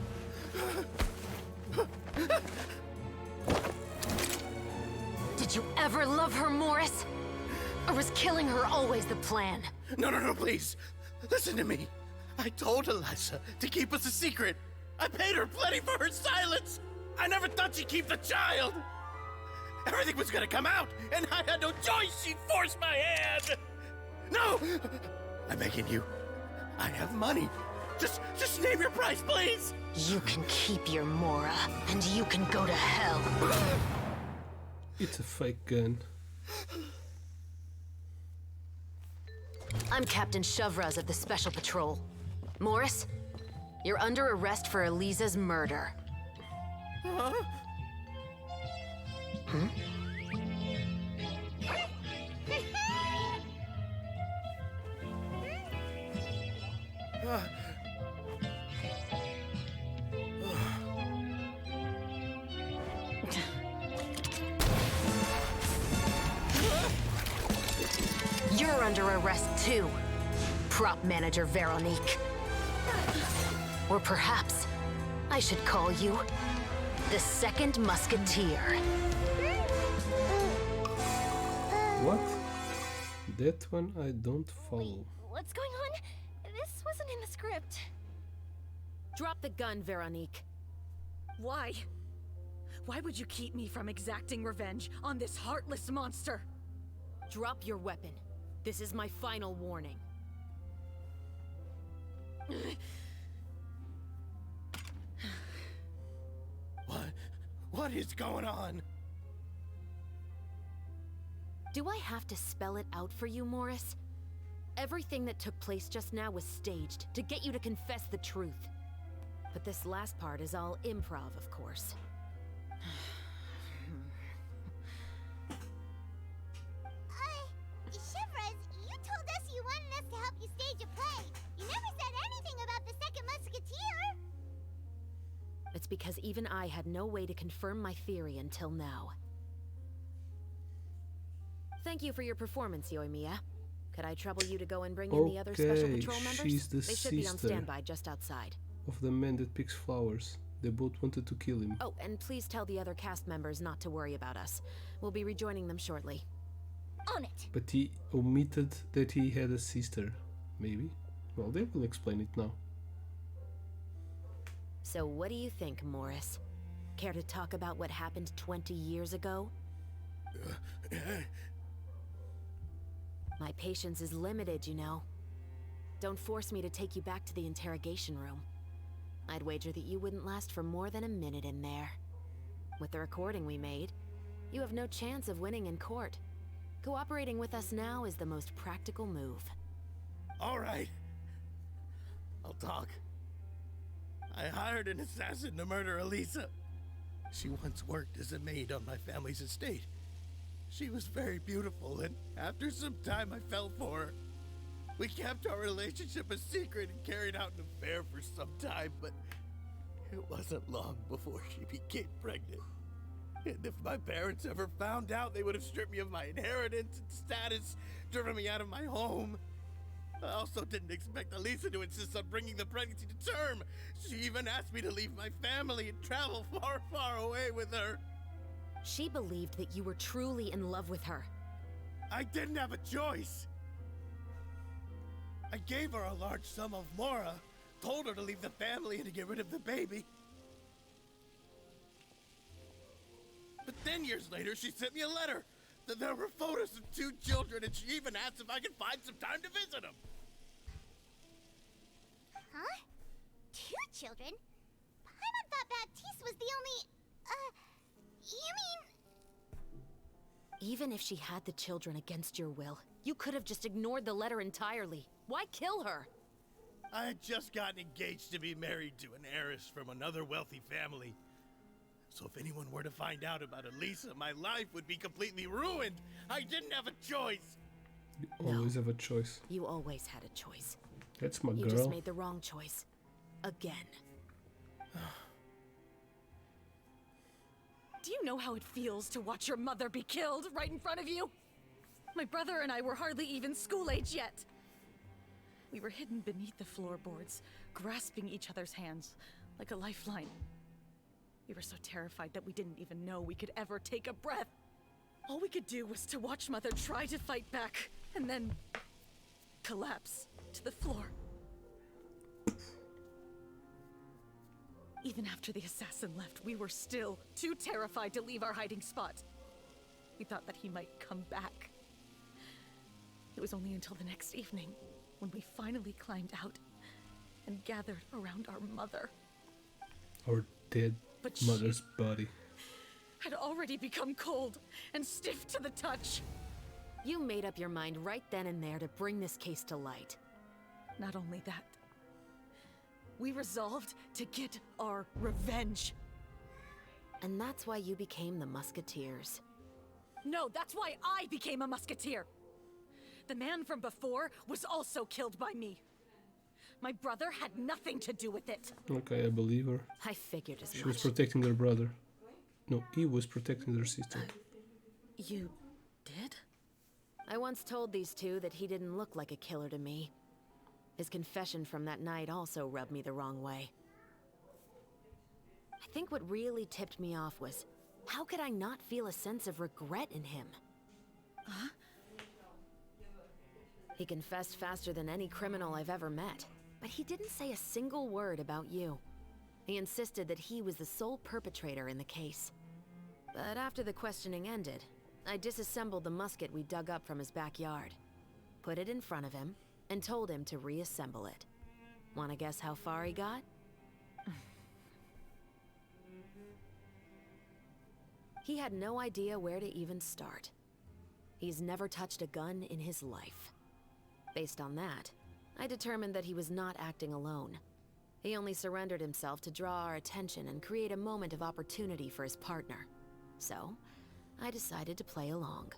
Did you ever love her, Morris? Or was killing her always the plan? No, please. Listen to me. I told Eliza to keep us a secret. I paid her plenty for her silence. I never thought she'd keep the child. Everything was gonna come out, and I had no choice. She forced my hand. No! I'm begging you. I have money. Just name your price, please. You can keep your Mora, and you can go to hell. It's a fake gun. I'm Captain Shavraz of the Special Patrol. Morris, you're under arrest for Eliza's murder. Huh? Hmm? You're under arrest too, prop manager Veronique. Or perhaps I should call you the Second Musketeer. What? That one I don't follow. What's going on? This wasn't in the script. Drop the gun, Veronique. Why? Why would you keep me from exacting revenge on this heartless monster? Drop your weapon. This is my final warning. What is going on? Do I have to spell it out for you, Morris? Everything that took place just now was staged to get you to confess the truth. But this last part is all improv, of course. Shivers, you told us you wanted us to help you stage a play. You never said anything about the Second Musketeer. It's because even I had no way to confirm my theory until now. Thank you for your performance, Yoimiya. Could I trouble you to go and bring in the other special patrol members? She's the They should be on sister standby just outside. of the man that picks flowers. They both wanted to kill him. Oh, and please tell the other cast members not to worry about us. We'll be rejoining them shortly. On it. But he omitted that he had a sister. Maybe? Well, they will explain it now. So what do you think, Morris? Care to talk about what happened 20 years ago? My patience is limited, you know. Don't force me to take you back to the interrogation room. I'd wager that you wouldn't last for more than a minute in there. With the recording we made, you have no chance of winning in court. Cooperating with us now is the most practical move. All right. I'll talk. I hired an assassin to murder Elisa. She once worked as a maid on my family's estate. She was very beautiful, and after some time I fell for her. We kept our relationship a secret and carried out an affair for some time, but it wasn't long before she became pregnant. And if my parents ever found out, they would have stripped me of my inheritance and status, driven me out of my home. I also didn't expect Elisa to insist on bringing the pregnancy to term. She even asked me to leave my family and travel far, far away with her. She believed that you were truly in love with her. I didn't have a choice. I gave her a large sum of mora, told her to leave the family and to get rid of the baby. But then years later, she sent me a letter. There were photos of 2 children, and she even asked if I could find some time to visit them. Huh? 2 children? Paimon thought Baptiste was the only... you mean... Even if she had the children against your will, you could have just ignored the letter entirely. Why kill her? I had just gotten engaged to be married to an heiress from another wealthy family. So if anyone were to find out about Elisa, my life would be completely ruined. I didn't have a choice. You always have a choice. You always had a choice. That's my You girl. just made the wrong choice. Again. Do you know how it feels to watch your mother be killed right in front of you? My brother and I were hardly even school age yet. We were hidden beneath the floorboards, grasping each other's hands like a lifeline. We were so terrified that we didn't even know we could ever take a breath. All we could do was to watch Mother try to fight back, and then collapse to the floor. Even after the assassin left, we were still too terrified to leave our hiding spot. We thought that he might come back. It was only until the next evening when we finally climbed out and gathered around our mother. Our dead But mother's body. Had already become cold and stiff to the touch. You made up your mind right then and there to bring this case to light. Not only that, we resolved to get our revenge. And that's why you became the Musketeers. No, that's why I became a musketeer. The man from before was also killed by me. My brother had nothing to do with it. Okay, I believe her. I figured as She much. was protecting their brother. No, he was protecting their sister. You did? I once told these two that he didn't look like a killer to me. His confession from that night also rubbed me the wrong way. I think what really tipped me off was, how could I not feel a sense of regret in him? Huh? He confessed faster than any criminal I've ever met, but he didn't say a single word about you. He insisted that he was the sole perpetrator in the case. But after the questioning ended, I disassembled the musket we dug up from his backyard, put it in front of him, and told him to reassemble it. Wanna guess how far he got? He had no idea where to even start. He's never touched a gun in his life. Based on that, I determined that he was not acting alone. He only surrendered himself to draw our attention and create a moment of opportunity for his partner. So, I decided to play along.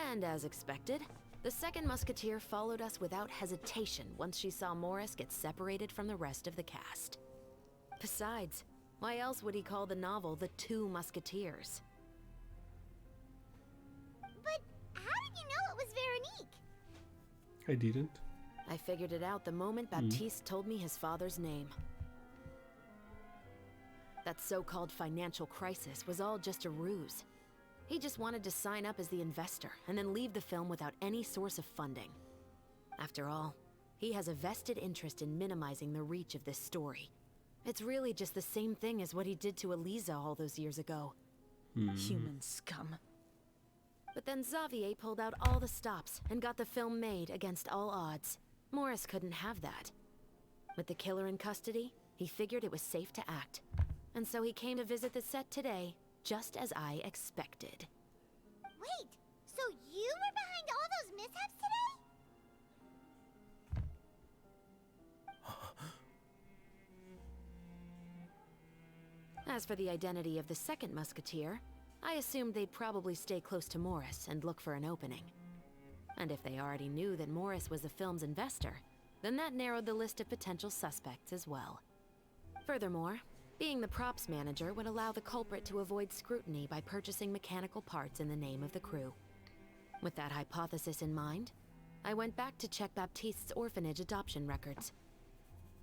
And as expected, the second musketeer followed us without hesitation once she saw Morris get separated from the rest of the cast. Besides, why else would he call the novel The Two Musketeers? But how did you know it was Veronique? I didn't. I figured it out the moment Baptiste told me his father's name. That so-called financial crisis was all just a ruse. He just wanted to sign up as the investor and then leave the film without any source of funding. After all, he has a vested interest in minimizing the reach of this story. It's really just the same thing as what he did to Eliza all those years ago. Human scum. But then Xavier pulled out all the stops and got the film made against all odds. Morris couldn't have that. With the killer in custody, he figured it was safe to act. And so he came to visit the set today, just as I expected. Wait, so you were behind all those mishaps today? As for the identity of the second musketeer, I assumed they'd probably stay close to Morris and look for an opening. And if they already knew that Morris was the film's investor, then that narrowed the list of potential suspects as well. Furthermore, being the props manager would allow the culprit to avoid scrutiny by purchasing mechanical parts in the name of the crew. With that hypothesis in mind, I went back to check Baptiste's orphanage adoption records.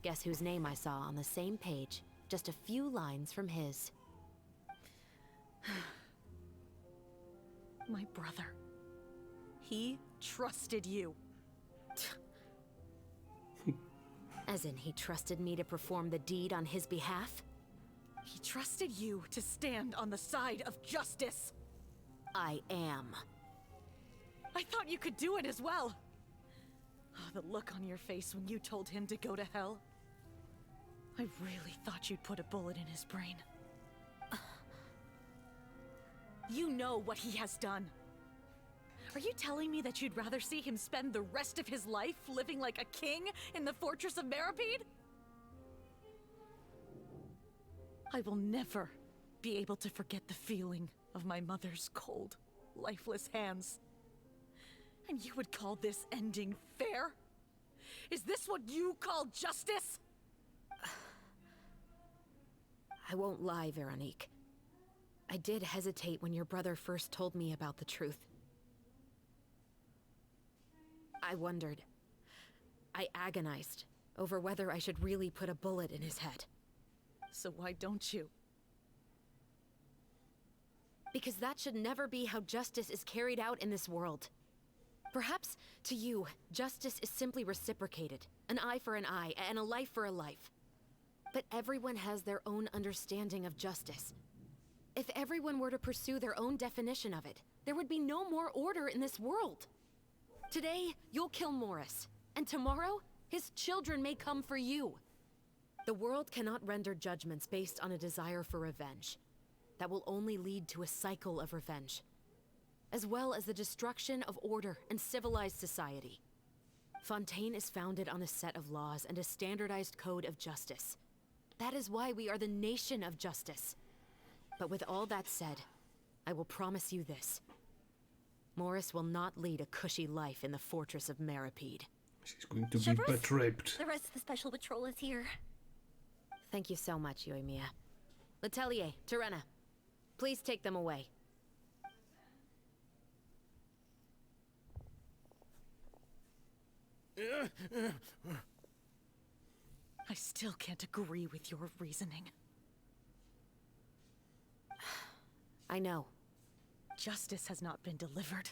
Guess whose name I saw on the same page, just a few lines from his. My brother. He trusted you. As in, he trusted me to perform the deed on his behalf? He trusted you to stand on the side of justice. I am. I thought you could do it as well. Oh, the look on your face when you told him to go to hell. I really thought you'd put a bullet in his brain. You know what he has done. Are you telling me that you'd rather see him spend the rest of his life living like a king in the fortress of Meripede? I will never be able to forget the feeling of my mother's cold, lifeless hands. And you would call this ending fair? Is this what you call justice? I won't lie, Veronique. I did hesitate when your brother first told me about the truth. I wondered. I agonized over whether I should really put a bullet in his head. So why don't you? Because that should never be how justice is carried out in this world. Perhaps, to you, justice is simply reciprocated. An eye for an eye, and a life for a life. But everyone has their own understanding of justice. If everyone were to pursue their own definition of it, there would be no more order in this world. Today, you'll kill Morris, and tomorrow, his children may come for you. The world cannot render judgments based on a desire for revenge. That will only lead to a cycle of revenge, as well as the destruction of order and civilized society. Fontaine is founded on a set of laws and a standardized code of justice. That is why we are the nation of justice. But with all that said, I will promise you this. Morris will not lead a cushy life in the fortress of Meripede. She's going to be betrayed. The rest of the special patrol is here. Thank you so much, Yoimiya. Letelier, Terena, please take them away. I still can't agree with your reasoning. I know. Justice has not been delivered.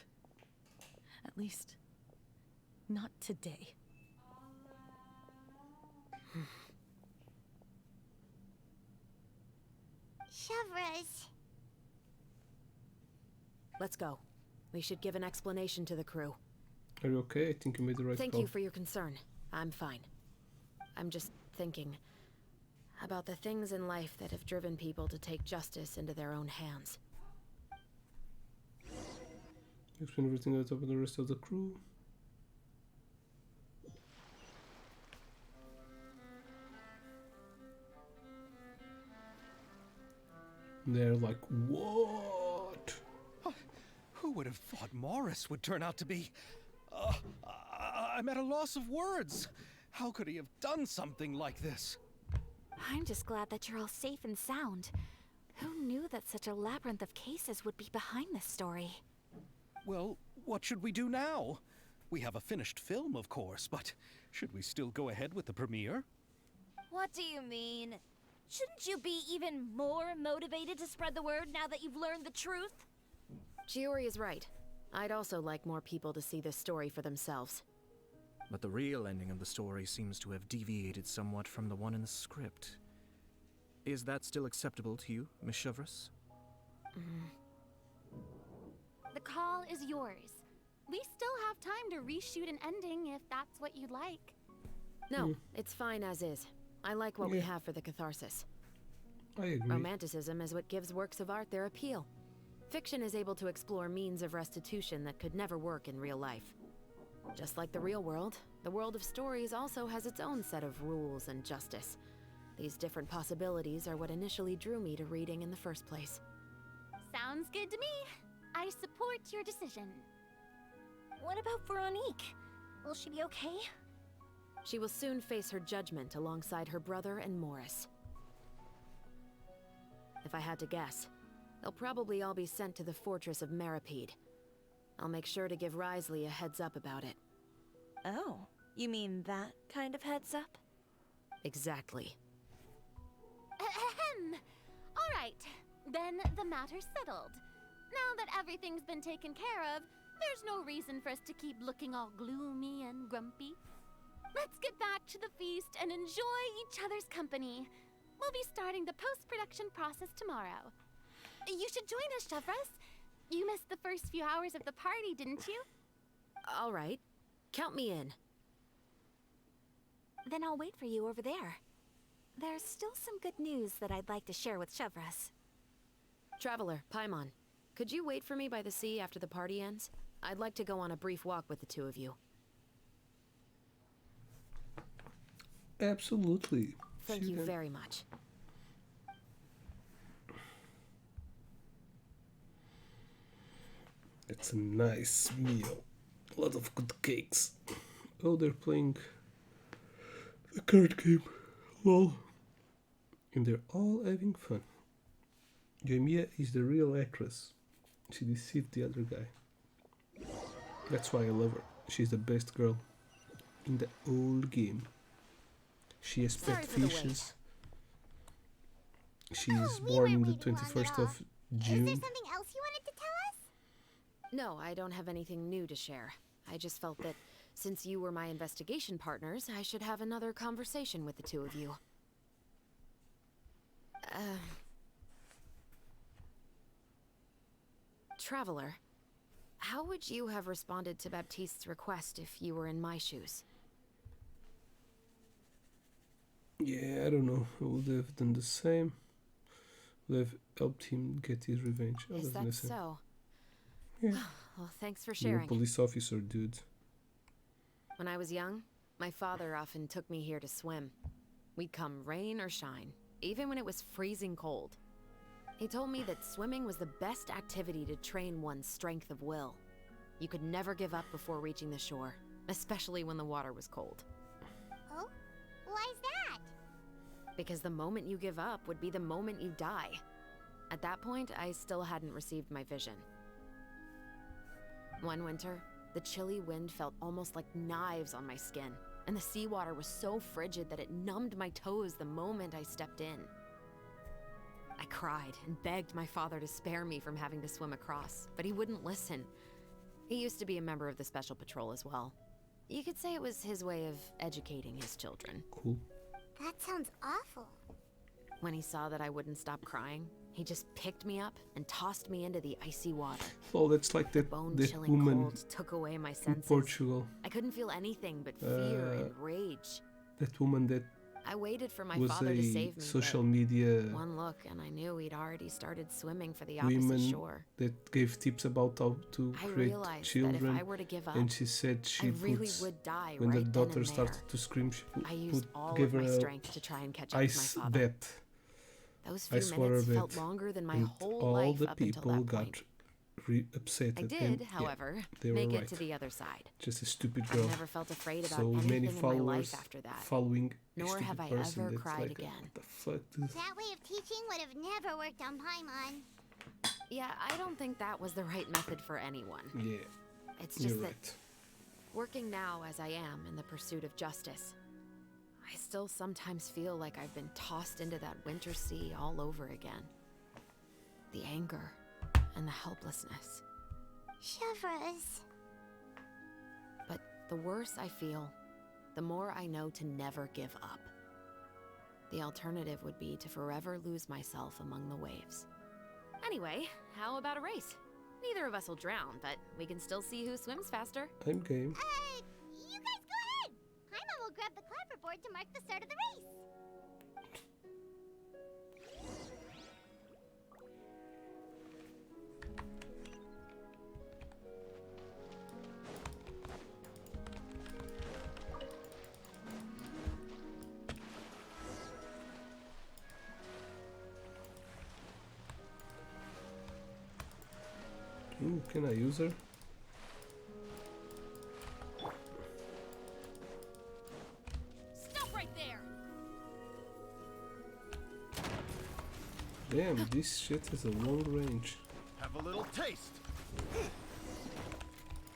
At least, not today. Chevres. Let's go. We should give an explanation to the crew. Are you okay? I think you made the right call. Thank you for your concern. I'm fine. I'm just thinking about the things in life that have driven people to take justice into their own hands. Explain everything on top of the rest of the crew. They're like, what? Who would have thought Morris would turn out to be... I'm at a loss of words. How could he have done something like this? I'm just glad that you're all safe and sound. Who knew that such a labyrinth of cases would be behind this story? Well, what should we do now? We have a finished film, of course, but should we still go ahead with the premiere? What do you mean? Shouldn't you be even more motivated to spread the word now that you've learned the truth? Chiori is right. I'd also like more people to see this story for themselves. But the real ending of the story seems to have deviated somewhat from the one in the script. Is that still acceptable to you, Miss Chevreuse? The call is yours. We still have time to reshoot an ending if that's what you'd like. No, it's fine as is. I like what we have for the catharsis. I agree. Romanticism is what gives works of art their appeal. Fiction is able to explore means of restitution that could never work in real life. Just like the real world, the world of stories also has its own set of rules and justice. These different possibilities are what initially drew me to reading in the first place. Sounds good to me. I support your decision. What about Veronique? Will she be okay? She will soon face her judgment alongside her brother and Morris. If I had to guess, they'll probably all be sent to the fortress of Meripede. I'll make sure to give Risley a heads up about it. Oh, you mean that kind of heads up? Exactly. Ahem. All right, then the matter's settled. Now that everything's been taken care of, there's no reason for us to keep looking all gloomy and grumpy. Let's get back to the feast and enjoy each other's company. We'll be starting the post-production process tomorrow. You should join us, Chevreuse. You missed the first few hours of the party, didn't you? All right. Count me in. Then I'll wait for you over there. There's still some good news that I'd like to share with Chevreuse. Traveler, Paimon, could you wait for me by the sea after the party ends? I'd like to go on a brief walk with the two of you. Absolutely. Thank you very much. It's a nice meal. A lot of good cakes. Oh, they're playing the card game. Lol. And they're all having fun. Yoimiya is the real actress. She deceived the other guy. That's why I love her. She's the best girl in the whole game. She has pet fishes. She's born on the 21st of June. Is there something else you wanted to tell us? No, I don't have anything new to share. I just felt that since you were my investigation partners, I should have another conversation with the two of you. Traveler, how would you have responded to Baptiste's request if you were in my shoes? Yeah, I don't know. I would have done the same. Would have helped him get his revenge. Is that so? Yeah. Well, thanks for You're a sharing. police officer, dude. When I was young, my father often took me here to swim. We'd come rain or shine, even when it was freezing cold. He told me that swimming was the best activity to train one's strength of will. You could never give up before reaching the shore, especially when the water was cold. Oh? Why's that? Because the moment you give up would be the moment you die. At that point, I still hadn't received my vision. One winter, the chilly wind felt almost like knives on my skin, and the seawater was so frigid that it numbed my toes the moment I stepped in. I cried and begged my father to spare me from having to swim across, but he wouldn't listen. He used to be a member of the Special Patrol as well. You could say it was his way of educating his children. Cool. That sounds awful. When he saw that I wouldn't stop crying, he just picked me up and tossed me into the icy water. Oh, that's like that Bone-chilling woman cold took away my in senses. Portugal. I couldn't feel anything but fear and rage. That woman that I waited for my was father to save a me. social but media one look, and I knew he'd already started swimming for the opposite woman shore. that gave tips about how to I create realized children. that if I were to give up, and she said she I really puts, would die when right the then daughter and started there. to scream, she I used all gave of her my a strength to try and catch up to ice my father. death. Those I few swore minutes a felt bit, longer than my and whole all life the up until people that got point. upset I at did, him. however, they were make right. it to the other side. Just a stupid girl. I've never felt afraid about So anything many in my followers life after that. following a Nor stupid have I person ever that's cried like, again. what the fuck? That way of teaching would have never worked on Paimon. Yeah, I don't think that was the right method for anyone. Yeah, It's just you're that right. working now as I am in the pursuit of justice, I still sometimes feel like I've been tossed into that winter sea all over again. The anger and the helplessness. Chevres. But the worse I feel, the more I know to never give up. The alternative would be to forever lose myself among the waves. Anyway, how about a race? Neither of us will drown, but we can still see who swims faster. I'm game. You guys go ahead. Paimon will grab the clapperboard to mark the start of the race. Ooh, can I use her? Stop right there! Damn, this shit has a long range. Have a little taste.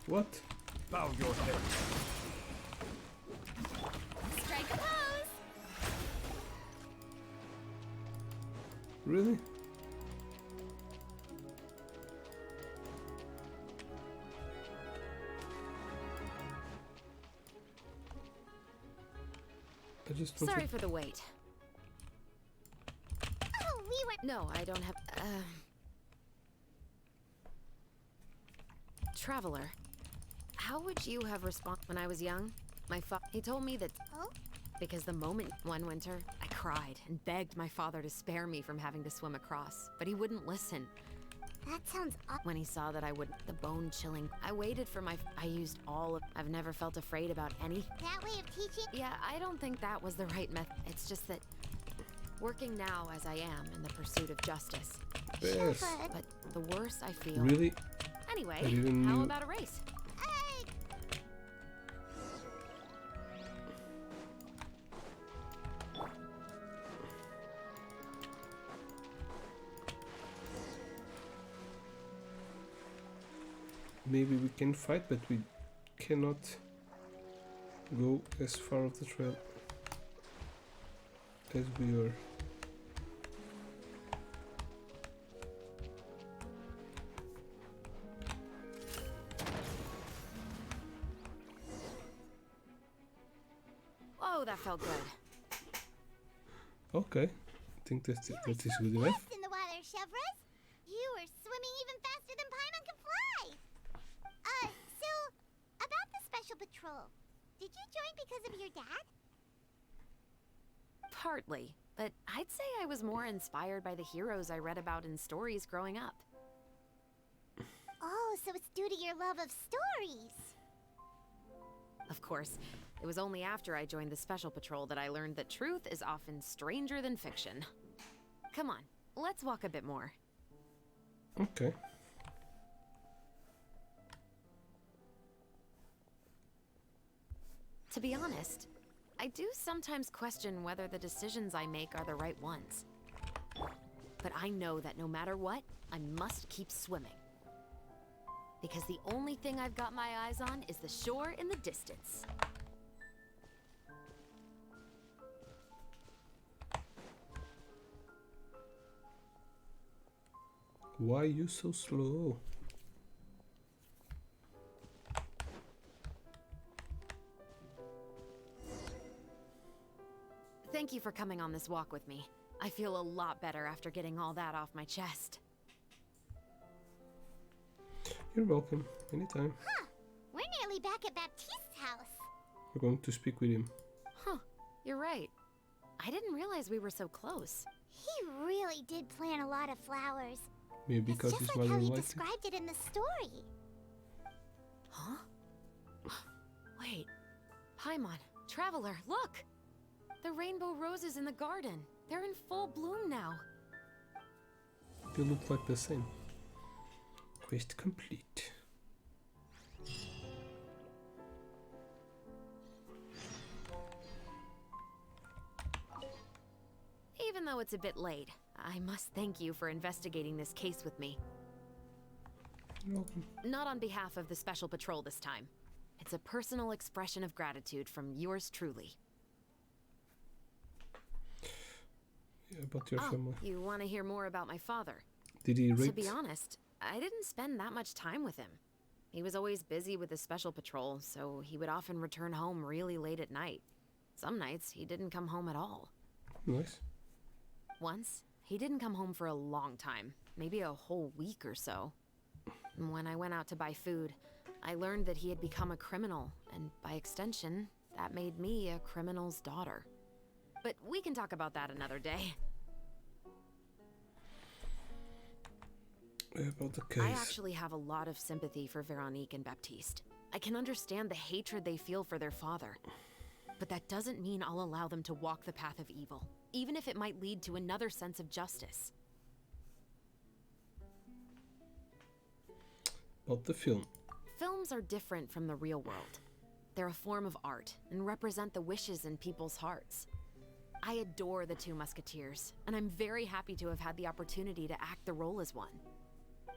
What? Bow your head. Strike a pose. Really? I just want Sorry to... for the wait. Oh, we were. No, I don't have... Traveler, how would you have responded when I was young? He told me that... Oh? Because the moment one winter, I cried and begged my father to spare me from having to swim across, but he wouldn't listen. That sounds odd. When he saw that I wouldn't, the bone-chilling, I waited for I used all of... I've never felt afraid about any... That way of teaching. Yeah, I don't think that was the right method. It's just that working now as I am in the pursuit of justice. Yes. But the worse I feel... Really? Anyway, I didn't how knew- about a race? Maybe we can fight, but we cannot go as far of the trail as we were. Oh, that felt good. Okay, I think that is good enough. Fast in the water, Chevres. You were swimming even faster than Paimon can fly. So about the special patrol, did you join because of your dad? Partly, but I'd say I was more inspired by the heroes I read about in stories growing up. Oh, so it's due to your love of stories. Of course, it was only after I joined the Special Patrol that I learned that truth is often stranger than fiction. Come on, let's walk a bit more. Okay. To be honest, I do sometimes question whether the decisions I make are the right ones. But I know that no matter what, I must keep swimming. Because the only thing I've got my eyes on is the shore in the distance. Why you so slow? Thank you for coming on this walk with me. I feel a lot better after getting all that off my chest. You're welcome. Anytime. Huh. We're nearly back at Baptiste's house. We're going to speak with him. Huh, you're right. I didn't realize we were so close. He really did plant a lot of flowers. Maybe because it's his just like mother how he liked it. described it in the story. Huh? Wait. Paimon, Traveler, look! The rainbow roses in the garden. They're in full bloom now. You look like the same. Quest complete. Even though it's a bit late, I must thank you for investigating this case with me. You're welcome. Not on behalf of the Special Patrol this time. It's a personal expression of gratitude from yours truly. Yeah, about your family. You want to hear more about my father? Did he To rate? be honest, I didn't spend that much time with him. He was always busy with the Special Patrol, so he would often return home really late at night. Some nights, he didn't come home at all. Nice. Once, he didn't come home for a long time, maybe a whole week or so. When I went out to buy food, I learned that he had become a criminal, and by extension, that made me a criminal's daughter. But we can talk about that another day. About the case. I actually have a lot of sympathy for Veronique and Baptiste. I can understand the hatred they feel for their father. But that doesn't mean I'll allow them to walk the path of evil, even if it might lead to another sense of justice. About the film. Films are different from the real world. They're a form of art and represent the wishes in people's hearts. I adore the Two Musketeers, and I'm very happy to have had the opportunity to act the role as one.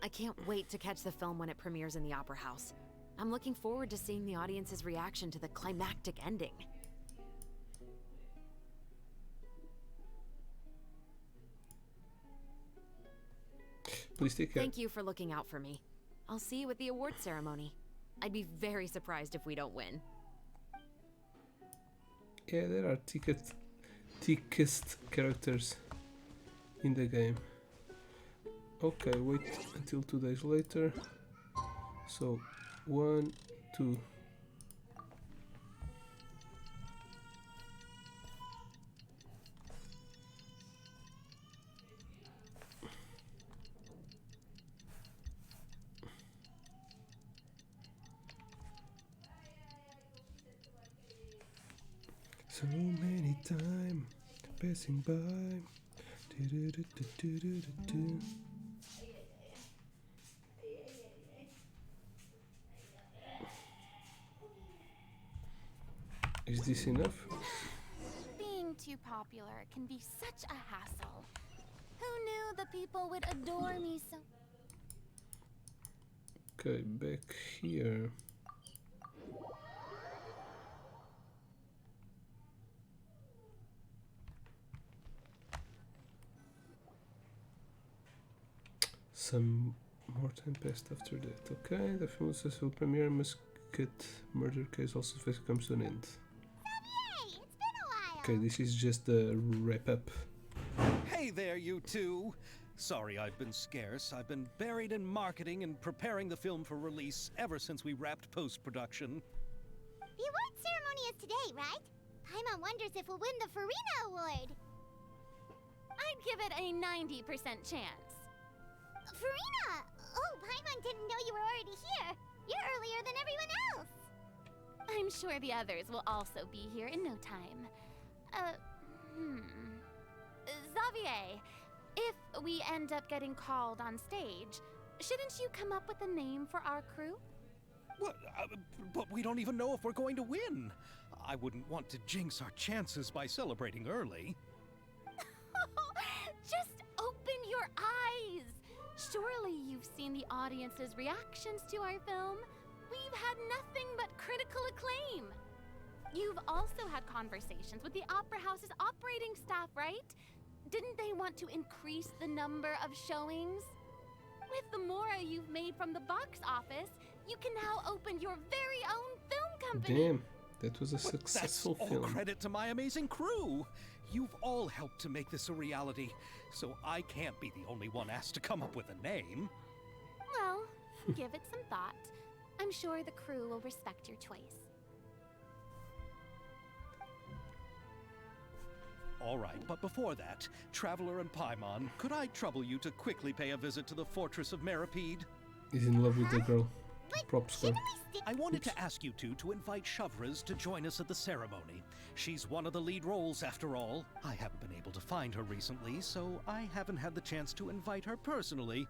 I can't wait to catch the film when it premieres in the Opera House. I'm looking forward to seeing the audience's reaction to the climactic ending. Please take care. Thank you for looking out for me. I'll see you at the award ceremony. I'd be very surprised if we don't win. Yeah, there are thickest characters in the game. Okay, wait until 2 days later. So, 1, 2. So many time passing by. Do-do-do-do-do-do-do. Is this enough? Being too popular can be such a hassle. Who knew the people would adore me so? Okay, back here. Some more time passed after that. Okay, the film successful premiere Musket murder case also comes to an end. Hey, it's been a while. Okay, this is just the wrap up. Hey there, you two! Sorry I've been scarce. I've been buried in marketing and preparing the film for release ever since we wrapped post-production. The award ceremony is today, right? Paimon wonders if we'll win the Farina Award. I'd give it a 90% chance. Farina! Oh, Paimon didn't know you were already here. You're earlier than everyone else. I'm sure the others will also be here in no time. Xavier, if we end up getting called on stage, shouldn't you come up with a name for our crew? What? But we don't even know if we're going to win. I wouldn't want to jinx our chances by celebrating early. Just open your eyes! Surely you've seen the audience's reactions to our film. We've had nothing but critical acclaim. You've also had conversations with the Opera House's operating staff, right? Didn't they want to increase the number of showings? With the mora you've made from the box office, you can now open your very own film company. Damn, that was a successful That's film. all credit to my amazing crew. You've all helped to make this a reality, so I can't be the only one asked to come up with a name. Well, give it some thought. I'm sure the crew will respect your choice. All right, but before that, Traveler and Paimon, could I trouble you to quickly pay a visit to the Fortress of Meripede? He's in love with the girl. prop score. I wanted to ask you two to invite Shavraz to join us at the ceremony. She's one of the lead roles, after all. I haven't been able to find her recently, so I haven't had the chance to invite her personally.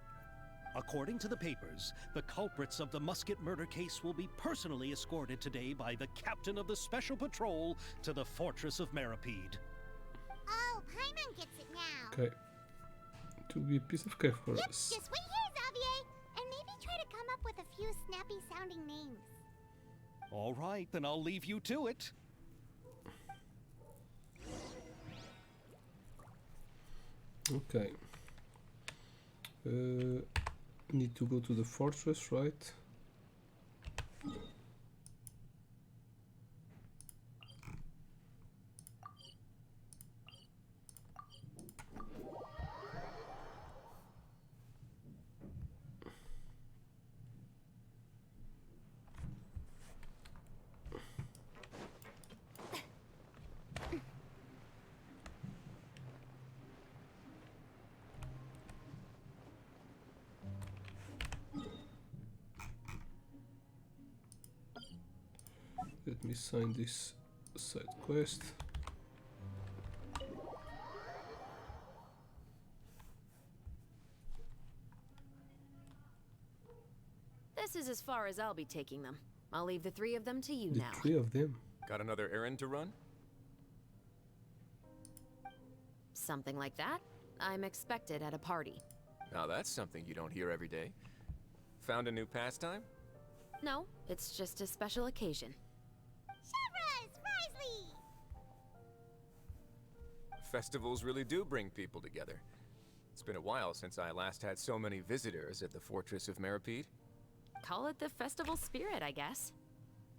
According to the papers, the culprits of the Musket murder case will be personally escorted today by the captain of the Special Patrol to the Fortress of Meripede. Oh, Paimon gets it now. Okay. It will be a piece of cake for Yep, us. just wait here, Xavier, and maybe try to come up with a few snappy-sounding names. All right, then I'll leave you to it. Okay. Need to go to the fortress, right? Let me sign this side quest. This is as far as I'll be taking them. I'll leave the three of them to you The now. three of them. Got another errand to run? Something like that. I'm expected at a party. Now that's something you don't hear every day. Found a new pastime? No, it's just a special occasion. Shavraz! Risley! Festivals really do bring people together. It's been a while since I last had so many visitors at the Fortress of Meripede. Call it the festival spirit, I guess.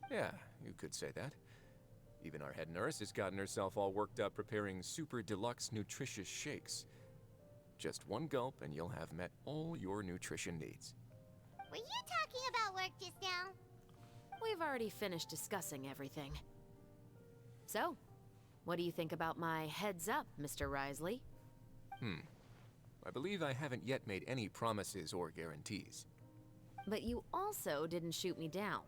Yeah, you could say that. Even our head nurse has gotten herself all worked up preparing super deluxe nutritious shakes. Just one gulp and you'll have met all your nutrition needs. Were you talking about work just now? We've already finished discussing everything. So, what do you think about my heads up, Mr. Risley? I believe I haven't yet made any promises or guarantees. But you also didn't shoot me down.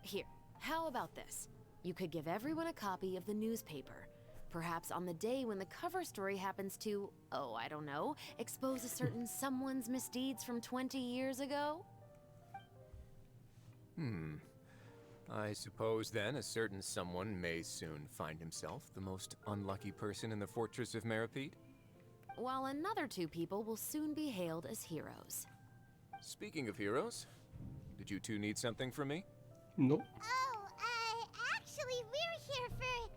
Here, how about this? You could give everyone a copy of the newspaper. Perhaps on the day when the cover story happens to, oh, I don't know, expose a certain someone's misdeeds from 20 years ago? I suppose then a certain someone may soon find himself the most unlucky person in the Fortress of Meripede? While another two people will soon be hailed as heroes. Speaking of heroes, did you two need something from me? No. Oh, actually, we're here for...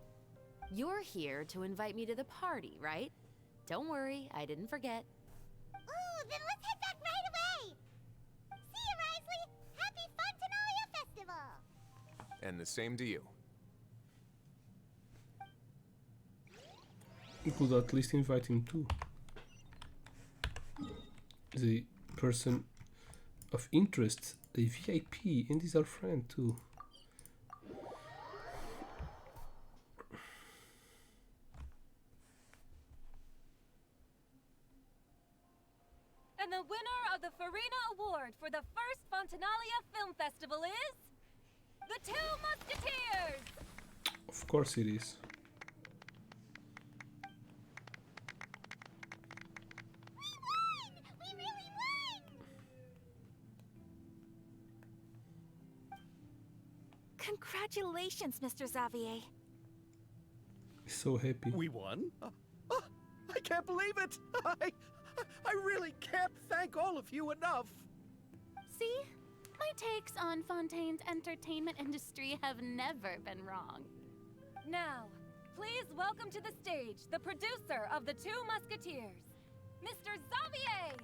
You're here to invite me to the party, right? Don't worry, I didn't forget. Ooh, then let's head back right away! See you, Risley! Happy Fontanalia Festival! And the same to you. You could at least invite him too. The person of interest, a VIP, and he's our friend too. And the winner of the Farina Award for the first Fontanalia Film Festival is... The Two Musketeers! Of course it is. We really won! Congratulations, Mr. Xavier. He's so happy. We won? I can't believe it! I really can't thank all of you enough! See? My takes on Fontaine's entertainment industry have never been wrong. Now, please welcome to the stage the producer of The Two Musketeers, Mr. Xavier!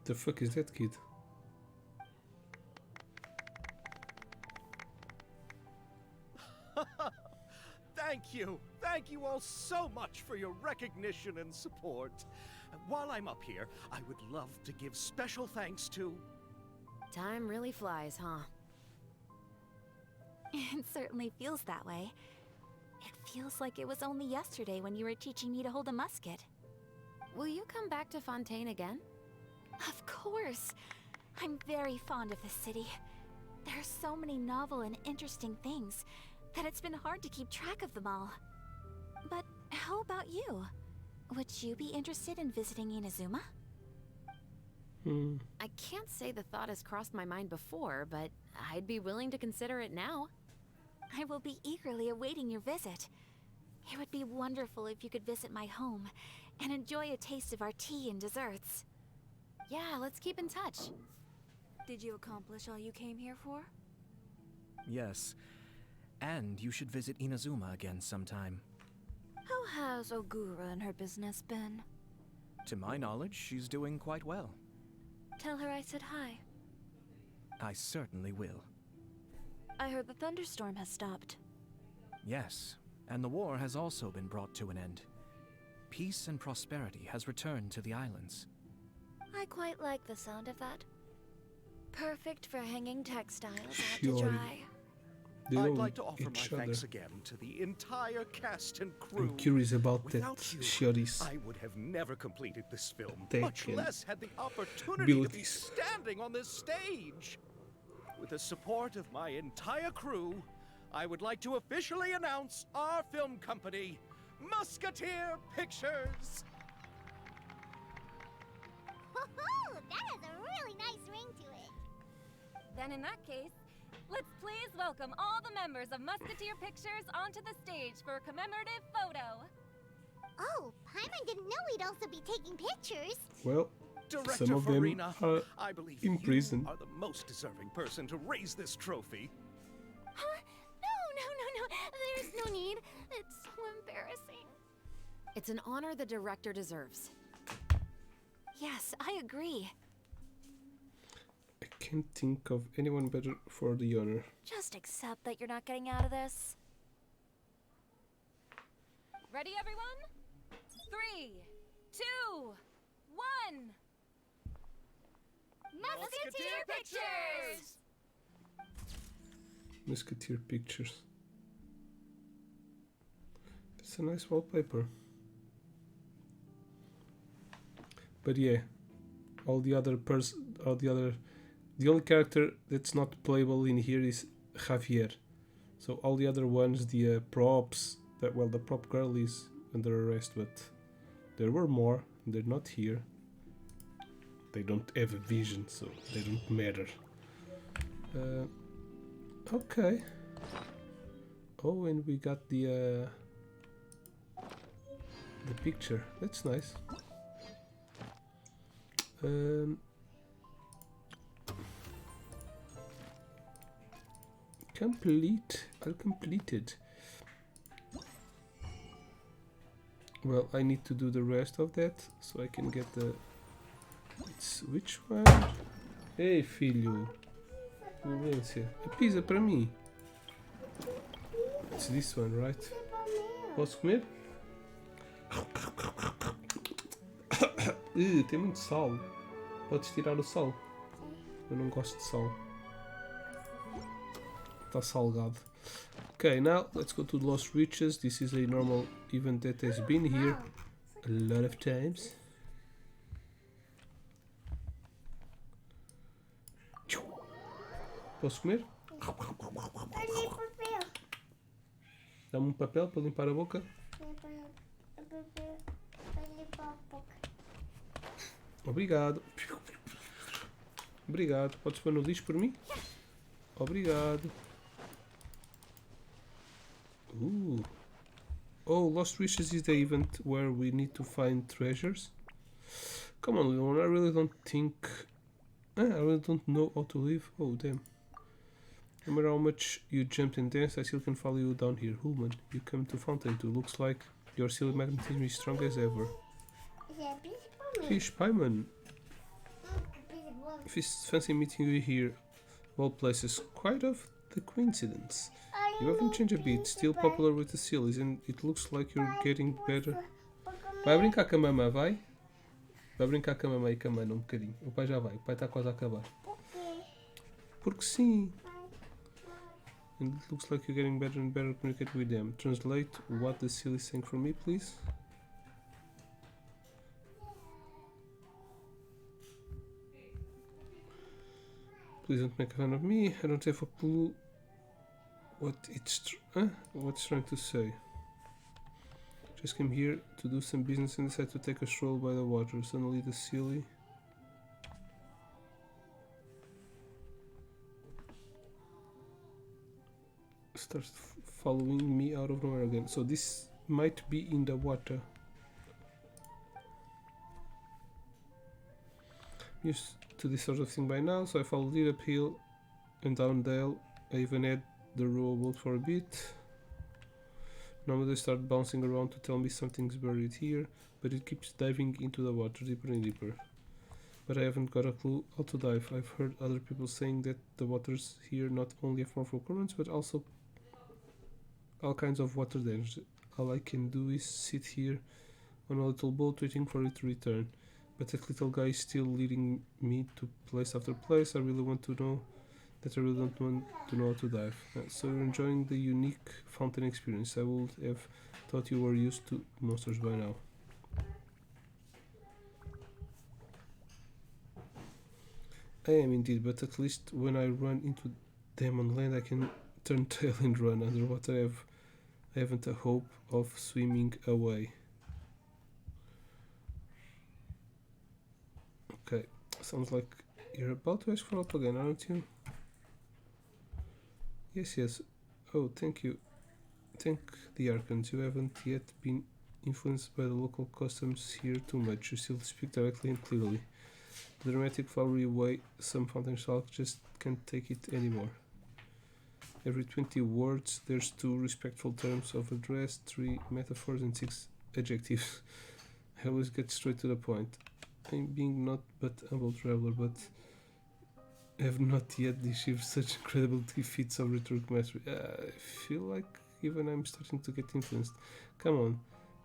The fuck is that kid? Thank you all so much for your recognition and support. While I'm up here, I would love to give special thanks to... Time really flies, huh? It certainly feels that way. It feels like it was only yesterday when you were teaching me to hold a musket. Will you come back to Fontaine again? Of course. I'm very fond of this city. There are so many novel and interesting things that it's been hard to keep track of them all. But how about you? Would you be interested in visiting Inazuma? I can't say the thought has crossed my mind before, but I'd be willing to consider it now. I will be eagerly awaiting your visit. It would be wonderful if you could visit my home and enjoy a taste of our tea and desserts. Yeah, let's keep in touch. Did you accomplish all you came here for? Yes. And you should visit Inazuma again sometime. How has Ogura and her business been? To my knowledge, she's doing quite well. Tell her I said hi. I certainly will. I heard the thunderstorm has stopped. Yes, and the war has also been brought to an end. Peace and prosperity has returned to the islands. I quite like the sound of that. Perfect for hanging textiles out Sure. to dry. They I'd know like to offer my each other. thanks again to the entire cast and crew. I'm curious about that Without you, Shiori's I would have never completed this film, They much can- less had the opportunity to be abilities. standing on this stage. With the support of my entire crew, I would like to officially announce our film company, Musketeer Pictures. Woohoo! That has a really nice ring to it. Then in that case, let's please welcome all the members of Musketeer Pictures onto the stage for a commemorative photo. Oh, Paimon didn't know we'd also be taking pictures. Well, Director some of them Farina, are I believe in you prison. are the most deserving person to raise this trophy. Huh? No. There's no need. It's so embarrassing. It's an honor the director deserves. Yes, I agree. I can't think of anyone better for the honor. Just accept that you're not getting out of this. Ready, everyone? 3, 2, 1. Musketeer Pictures! Musketeer Pictures. It's a nice wallpaper. But yeah, the only character that's not playable in here is Javier. So all the other ones, the props, the prop girl is under arrest, but there were more. They're not here. They don't have a vision, so they don't matter. Okay. Oh, and we got the picture. That's nice. I'll complete it. Well, I need to do the rest of that so I can get the. It's which one? Ei, filho. Violência. A pizza para mim. It's this one, right? Posso comer? Tem muito sal. Podes tirar o sal. Eu não gosto de sal. Está salgado. Okay, now let's go to the Lost Riches. This is a normal event that has been here a lot of times. Posso comer? Dá-me um papel para limpar a boca. Obrigado. Obrigado. Podes pôr no lixo por mim? Obrigado. Oh, Lost Riches is the event where we need to find treasures. Come on, Leon, I really don't think... I really don't know how to live. Oh, damn. No matter how much you jumped and danced, I still can follow you down here. Hullman, you come to Fountain too. Looks like your silly magnetism is strong as ever. Fish Paimon. If it's fancy meeting you here, of all places, quite of the coincidence. You haven't changed a bit, still popular with the sillies, and it looks like you're getting better. Vai brincar com a mamã, vai? Vai brincar com a mamãe e com a mana um bocadinho. O pai já vai, o pai está quase a acabar. Porque sim. And it looks like you're getting better and better at communicating with them. Translate what the silly saying for me, please. Please don't make fun of me. I don't have a clue what what's trying to say. Just came here to do some business and decided to take a stroll by the water. Suddenly the silly starts following me out of nowhere again. So this might be in the water. Used to this sort of thing by now, so I followed it uphill and down dale. I even had the rowboat for a bit. Now they start bouncing around to tell me something's buried here, but it keeps diving into the water deeper and deeper. But I haven't got a clue how to dive. I've heard other people saying that the waters here not only have powerful currents, but also all kinds of water dangers. All I can do is sit here on a little boat waiting for it to return. But that little guy is still leading me to place after place. I really want to know that I really don't want to know how to dive. So you're enjoying the unique fountain experience. I would have thought you were used to monsters by now. I am indeed, but at least when I run into them on land I can turn tail and run. Underwater I haven't a hope of swimming away. Okay, sounds like you're about to ask for help again, aren't you? Yes. Oh, thank you. Thank the Archons. You haven't yet been influenced by the local customs here too much. You still speak directly and clearly. The dramatic flowery way some fountain stalk just can't take it anymore. Every 20 words there's 2 respectful terms of address, 3 metaphors and 6 adjectives. I always get straight to the point. I'm being not but humble traveler, but have not yet achieved such incredible feats of rhetoric mastery. I feel like even I'm starting to get influenced. Come on,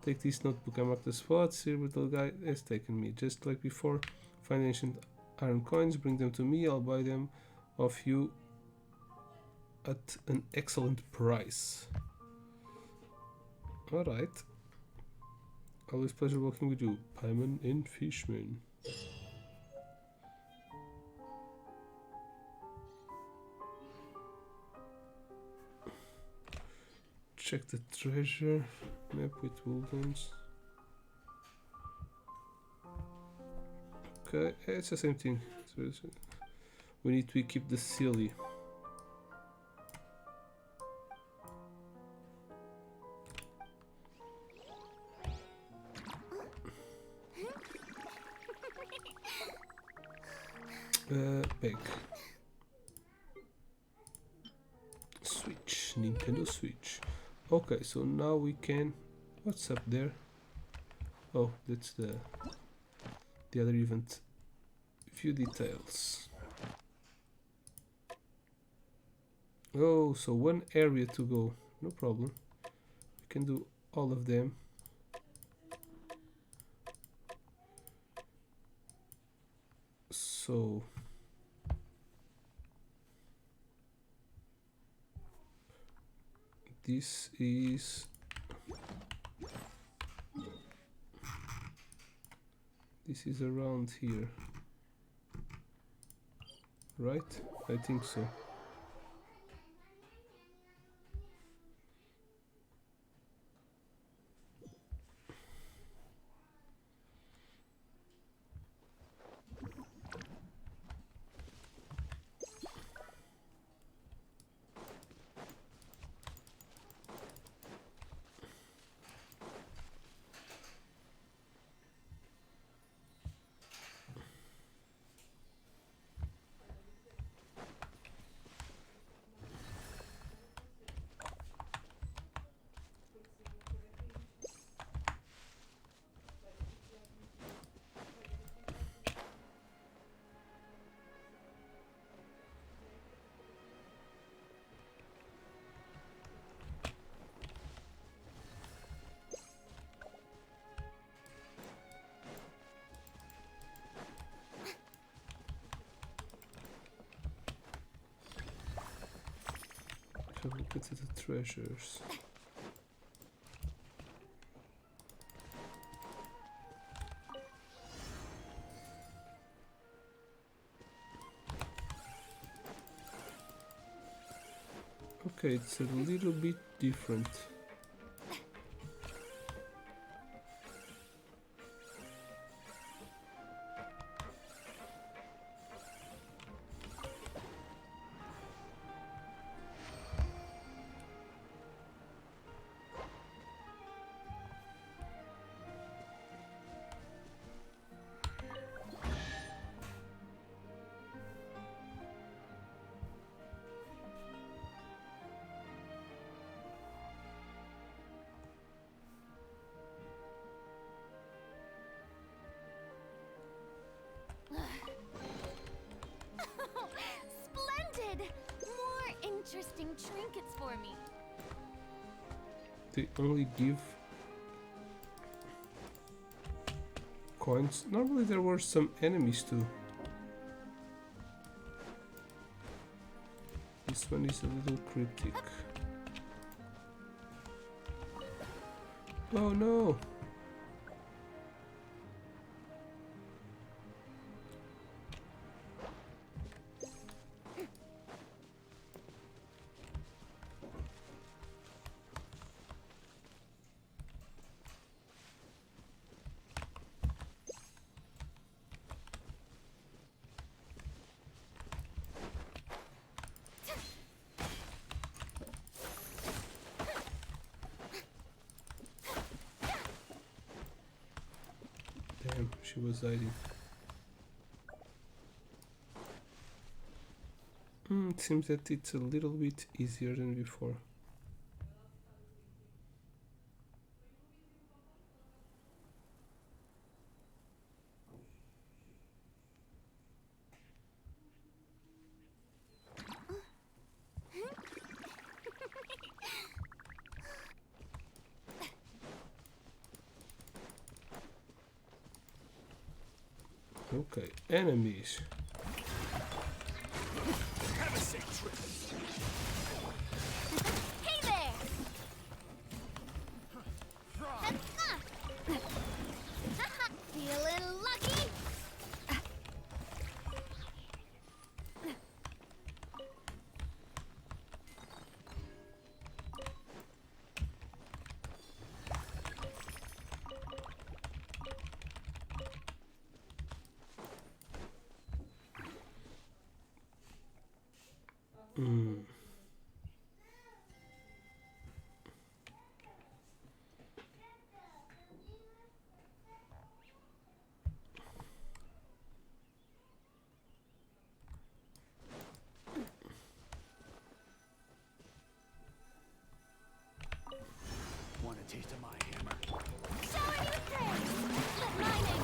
take this notebook. I marked the spots. Here little guy has taken me. Just like before, find ancient iron coins, bring them to me. I'll buy them off you at an excellent price. Alright. Always pleasure working with you, Paimon and Fishman. Check the treasure map with wooldens. Okay, it's the same thing. So we need to keep the silly. Back. Switch, Nintendo Switch. Okay, so now we can. What's up there? Oh, that's the other event. Few details. Oh, so one area to go. No problem. We can do all of them. So this is around here, right? I think so. Have a look at the treasures. Okay, it's a little bit different. Splendid! More interesting trinkets for me. They only give coins. Normally there were some enemies too. This one is a little cryptic. Oh no! Damn, she was hiding. It seems that it's a little bit easier than before. Okay, enemies. Have a safe trip. Hey there! Feeling lucky? Want a taste of my hammer? Showing you things! Let mining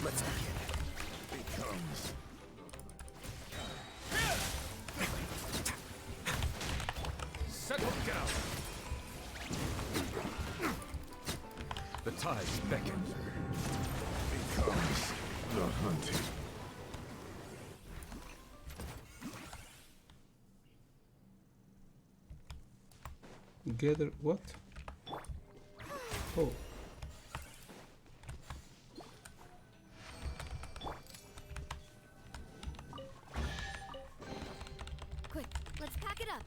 Let's begin. It comes. Settle down. The tides beckon. Becomes the hunted. Gather what? Oh. Quick, let's pack it up.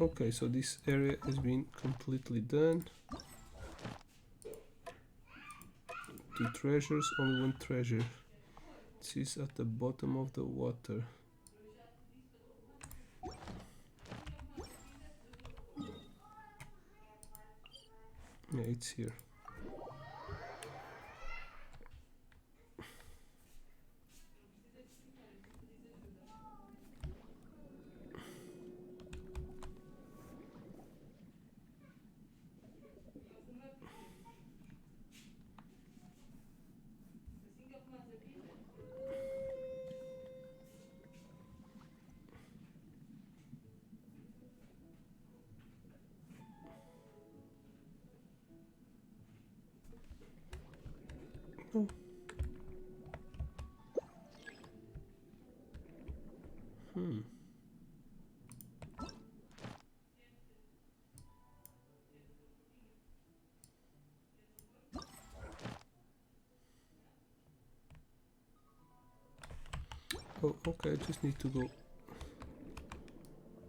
Okay, so this area has been completely done. 2 treasures, only 1 treasure. This is at the bottom of the water. Yeah, it's here. Oh. Oh, okay, I just need to go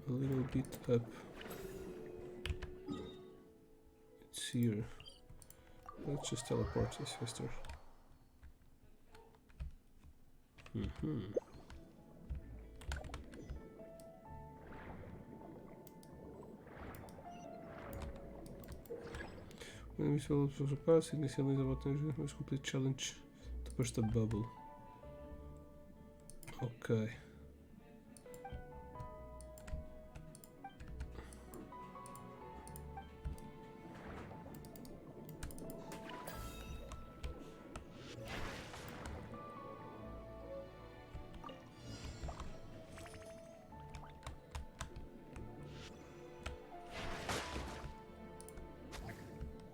a little bit up. It's here. Let's just teleport this faster. When we fill up social pass, initialize about must complete challenge to burst a bubble. Okay.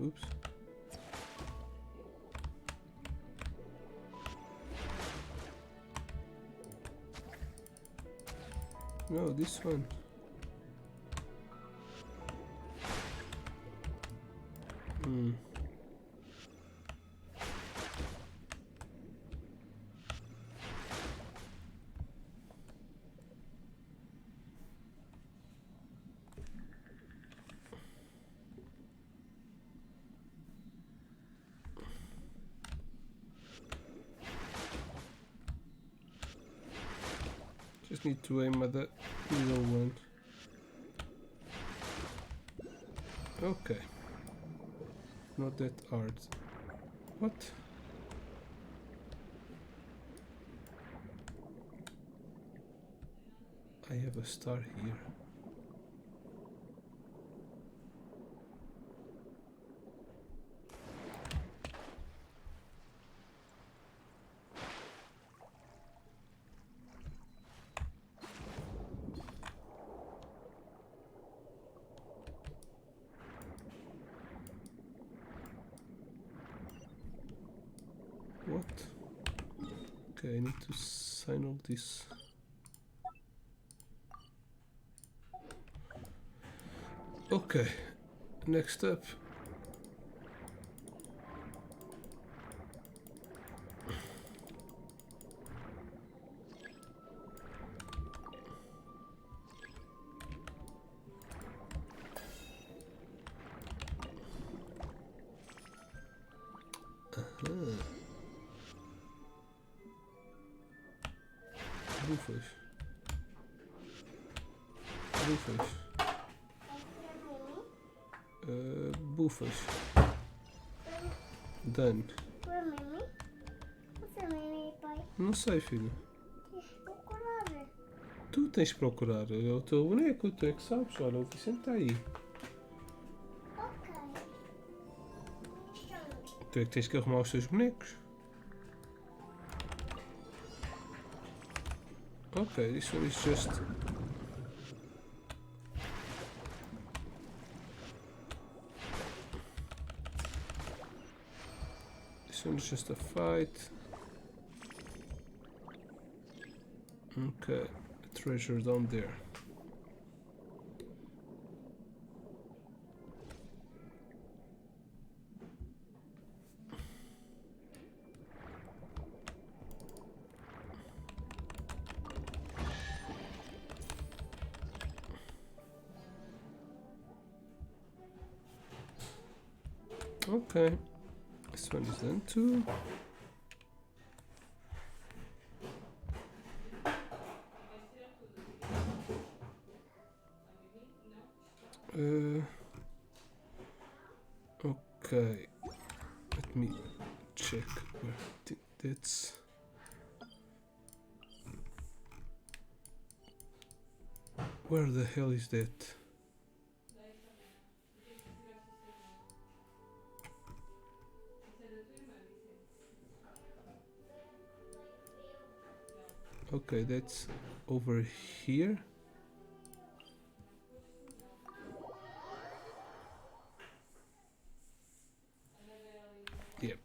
Oops. No, this one. Just need to aim at the middle one. Okay. Not that hard. What? I have a star here. What? Okay, I need to sign all this. Okay, next up. Bluefish. Bluefish. Bluefish. Done. Não sei, filho. Tu tens que procurar. É o teu boneco, tu é que sabes. Olha, o Vicente está aí. Tu é que tens que arrumar os teus bonecos. Okay, this one is just... This one is just a fight. Okay, the treasure down there. Okay, this one is done too. Okay, let me check where that's. Where the hell is that? Okay, that's over here. Yep,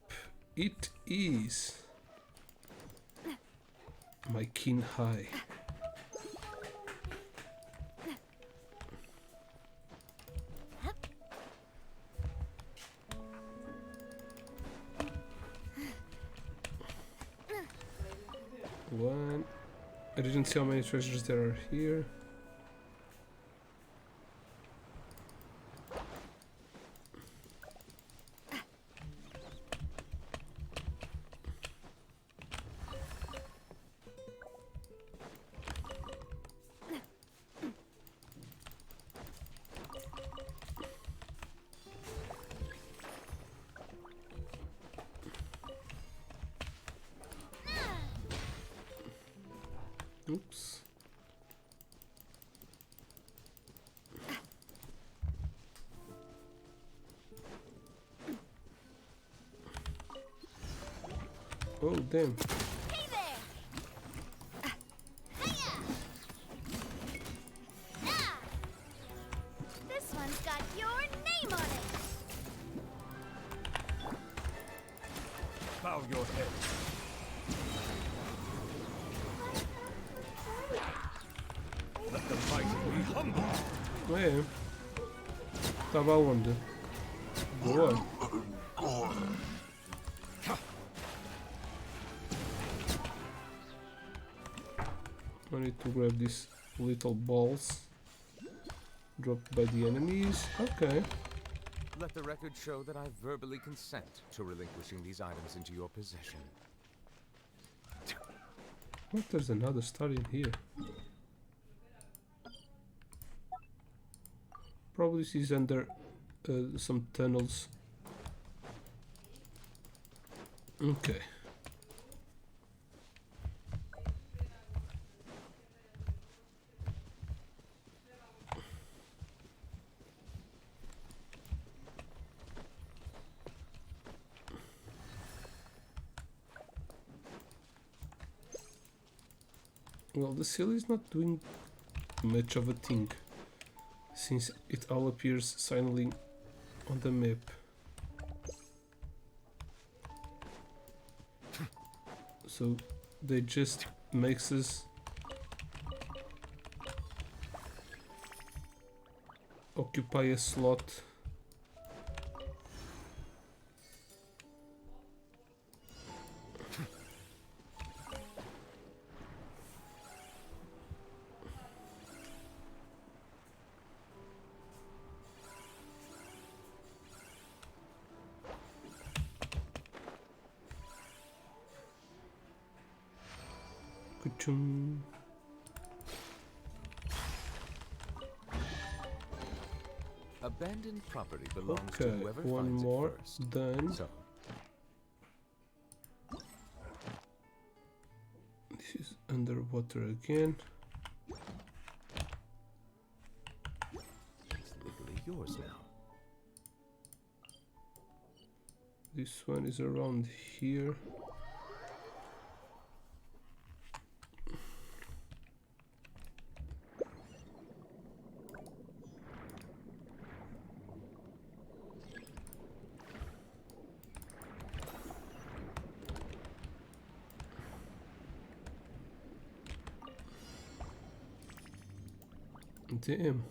it is my kin high. One, I didn't see how many treasures there are here. Oops. Oh, damn. Hey there! Hiya! Ah! This one's got your name on it! Bow your head. Let the mighty be humble. É. Tava onde? Boa. I need to grab these little balls dropped by the enemies. Okay. Let the record show that I verbally consent to relinquishing these items into your possession. What? There's another star in here. Probably this is under some tunnels. Okay. Well, the seal is not doing much of a thing, since it all appears silently on the map. So they just makes us occupy a slot. Kuchum. Abandoned property belongs Okay, to whoever one finds more it first. done. So, This is underwater again. it's legally yours now. This one is around here. Damn.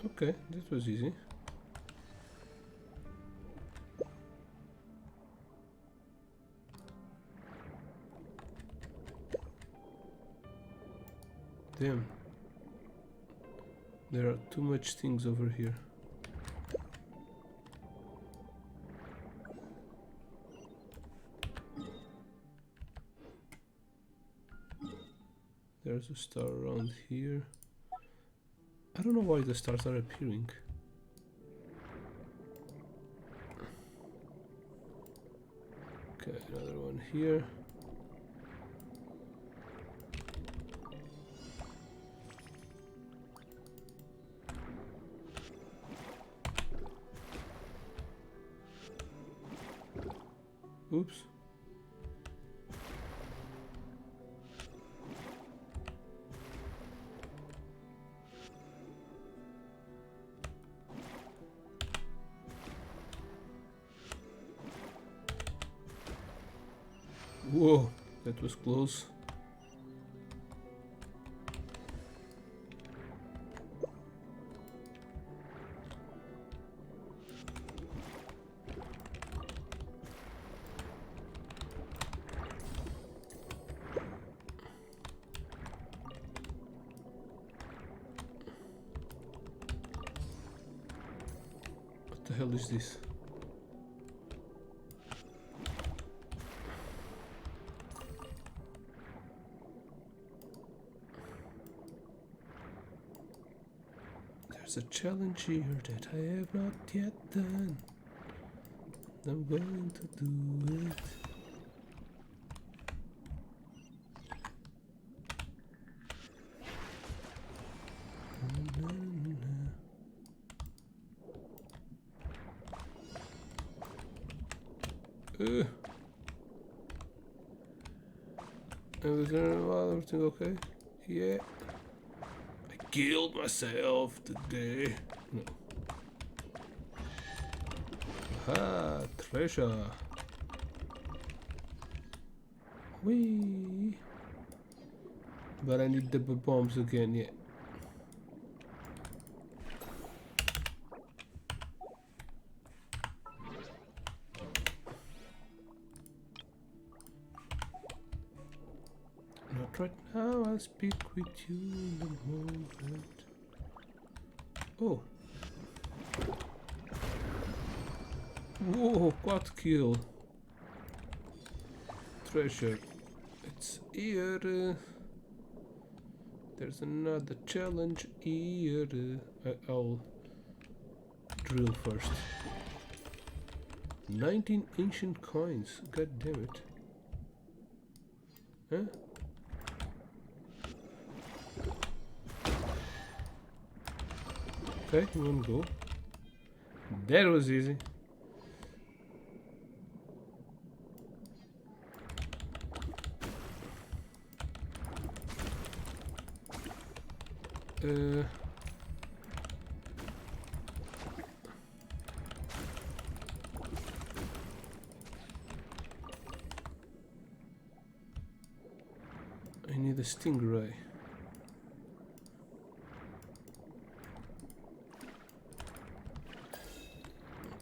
Okay, this was easy. Damn. There are too much things over here. There's a star around here. I don't know why the stars are appearing. Okay, another one here. Oops. Whoa, that was close. What the hell is this? There's a challenge here that I have not yet done. I'm going to do it. Everything okay? Yeah. I killed myself today. No. Aha, treasure. Whee. But I need the bombs again, yeah. Not right now, I'll speak with you in a moment. Oh. Whoa, quad kill. Treasure. It's here. There's another challenge here. I'll drill first. 19 ancient coins. God damn it. Huh? Okay, one go. That was easy. I need a stingray.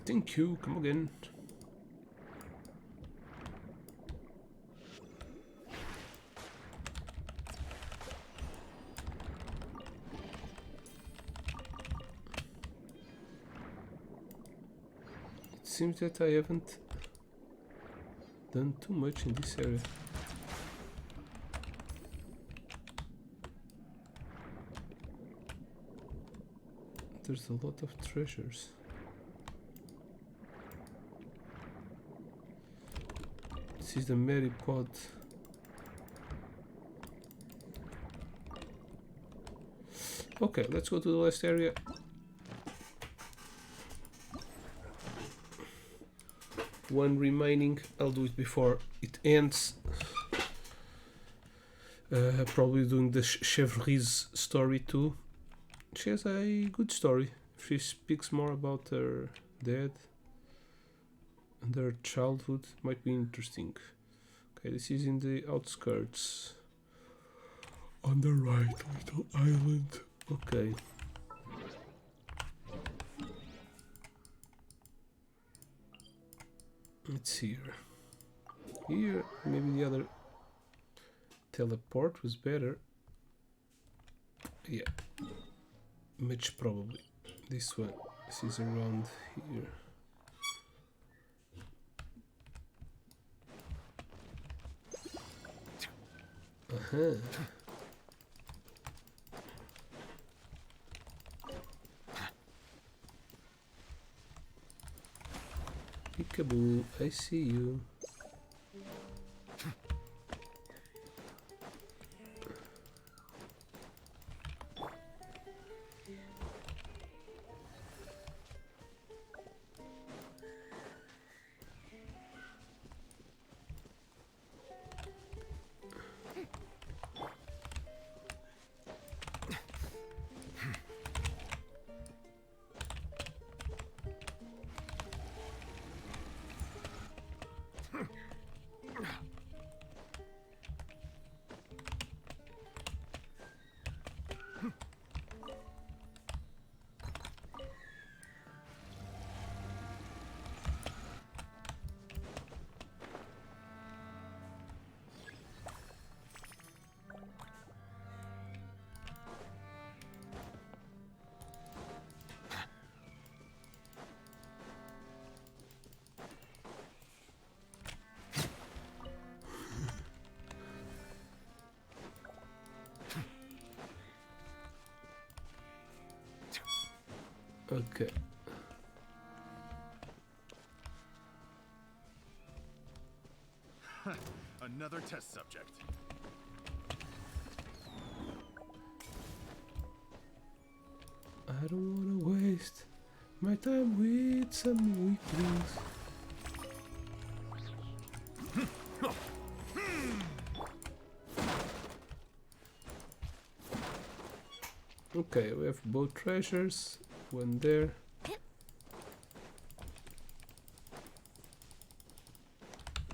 Thank you, come again. It seems that I haven't done too much in this area. There's a lot of treasures. This is the Mary Pod. Okay, let's go to the last area. One remaining. I'll do it before it ends. Probably doing the Chevre's story too. She has a good story. She speaks more about her dad and her childhood. Might be interesting. Okay, this is in the outskirts. On the right, little island. Okay. It's here. Here, maybe the other teleport was better. Yeah. Much probably. This one. This is around here. Uh-huh. Peekaboo, I see you. Okay. Another test subject. I don't wanna waste my time with some weaklings. Okay, we have both treasures, one there.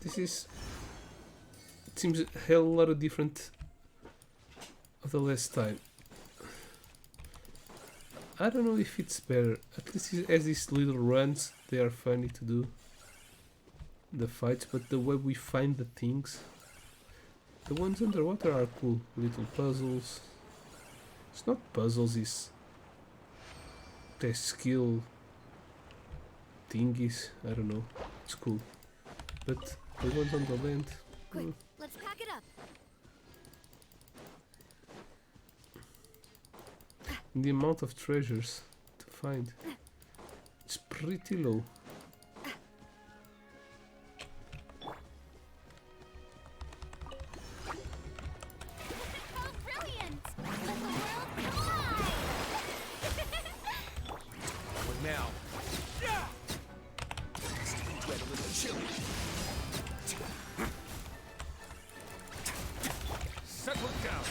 This is... It seems a hell lot of different of the last time. I don't know if it's better. At least it has these little runs. They are funny to do. The fights, but the way we find the things. The ones underwater are cool. Little puzzles. It's not puzzles, it's... the skill thingies. I don't know. It's cool. But the ones on the land... Quick, let's pack it up. The amount of treasures to find, it's pretty low. Oh, brilliant! Let the world collide! What now? Get a little chilly. Settle down.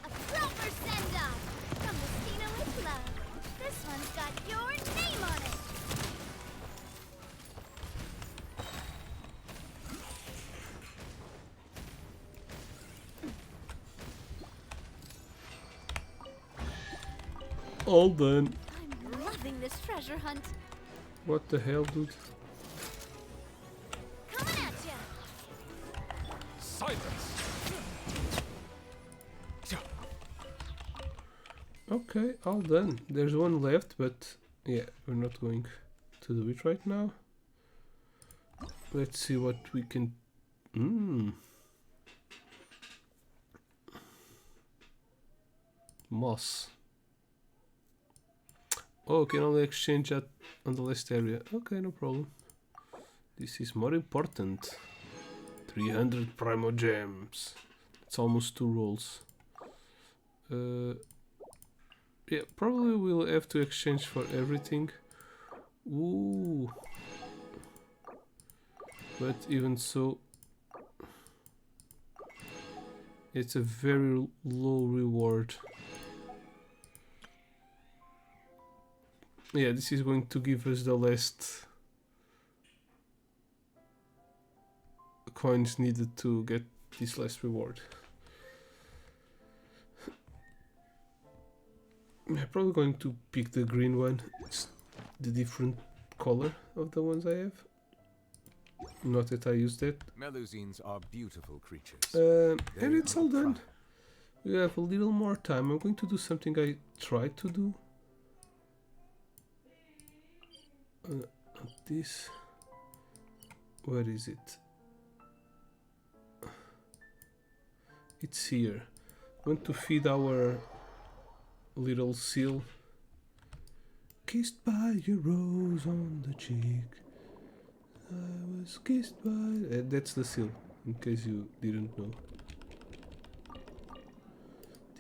A proper send-off from Messina with love. This one's got your name on it. All done. I'm loving this treasure hunt. What the hell, dude? Coming at ya. Silence. Okay, all done. There's one left, but yeah, we're not going to do it right now. Let's see what we can... Moss. Oh, can only exchange that on the last area. Okay, no problem. This is more important. 300 Primo Gems. It's almost 2 rolls. Yeah, probably we'll have to exchange for everything. Ooh. But even so, it's a very low reward. Yeah, this is going to give us the last coins needed to get this last reward. I'm probably going to pick the green one. It's the different color of the ones I have. Not that I use that. Melusines are beautiful creatures. And it's all done. We have a little more time. I'm going to do something I tried to do. This. Where is it? It's here. I want to feed our little seal. Kissed by your rose on the cheek. I was kissed by... that's the seal, in case you didn't know.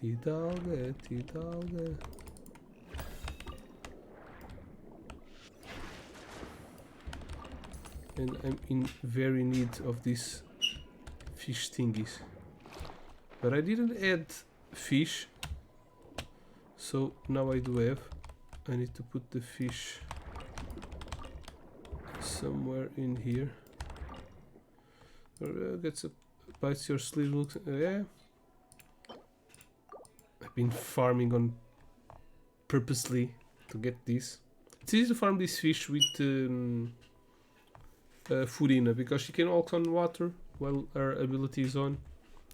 Tidalga, tidalga. And I'm in very need of these fish thingies. But I didn't add fish. So now I do have. I need to put the fish somewhere in here. Gets a bites your sleeve. Looks yeah. I've been farming on purposely to get this. It's easy to farm this fish with Furina because she can walk on water while her ability is on.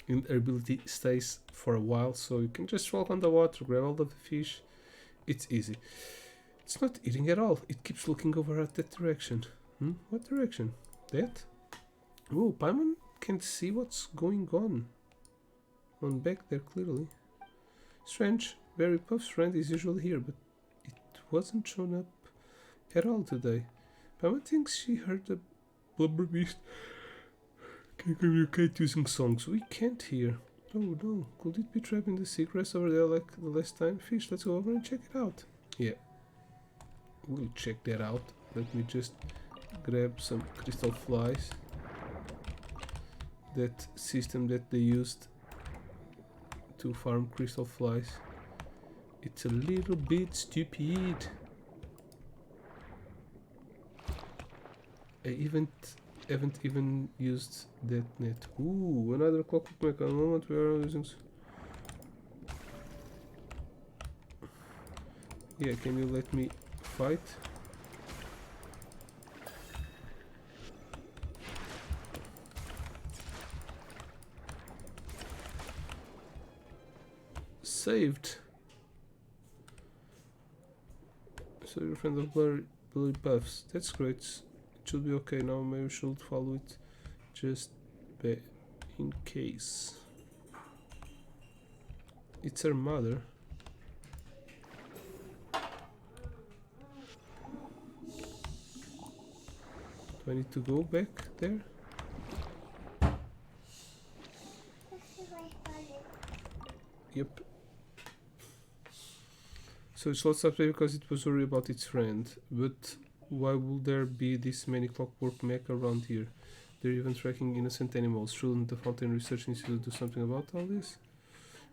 And her ability stays for a while, so you can just walk on the water, grab all of the fish. It's easy. It's not eating at all. It keeps looking over at that direction. What direction? That? Oh, Paimon can see what's going on back there clearly. Strange. Berry Puff's friend is usually here, but it wasn't shown up at all today. Paimon thinks she heard the blubber beast can communicate using songs. We can't hear. Oh no, could it be trapped in the secrets over there like the last time? Fish, let's go over and check it out. Yeah, we'll check that out. Let me just grab some crystal flies. That system that they used to farm crystal flies. It's a little bit stupid. I haven't even used that net. Ooh, another clockwork mech. A moment we are using. Yeah, can you let me fight? Saved. So you're a friend of Blurry Puffs. That's great. It should be okay now. Maybe we should follow it just in case. It's her mother. Do I need to go back there? Yep. So it's lost up there because it was worried about its friend. But why would there be this many clockwork mech around here? They're even tracking innocent animals. Shouldn't the Fountain Research Institute do something about all this?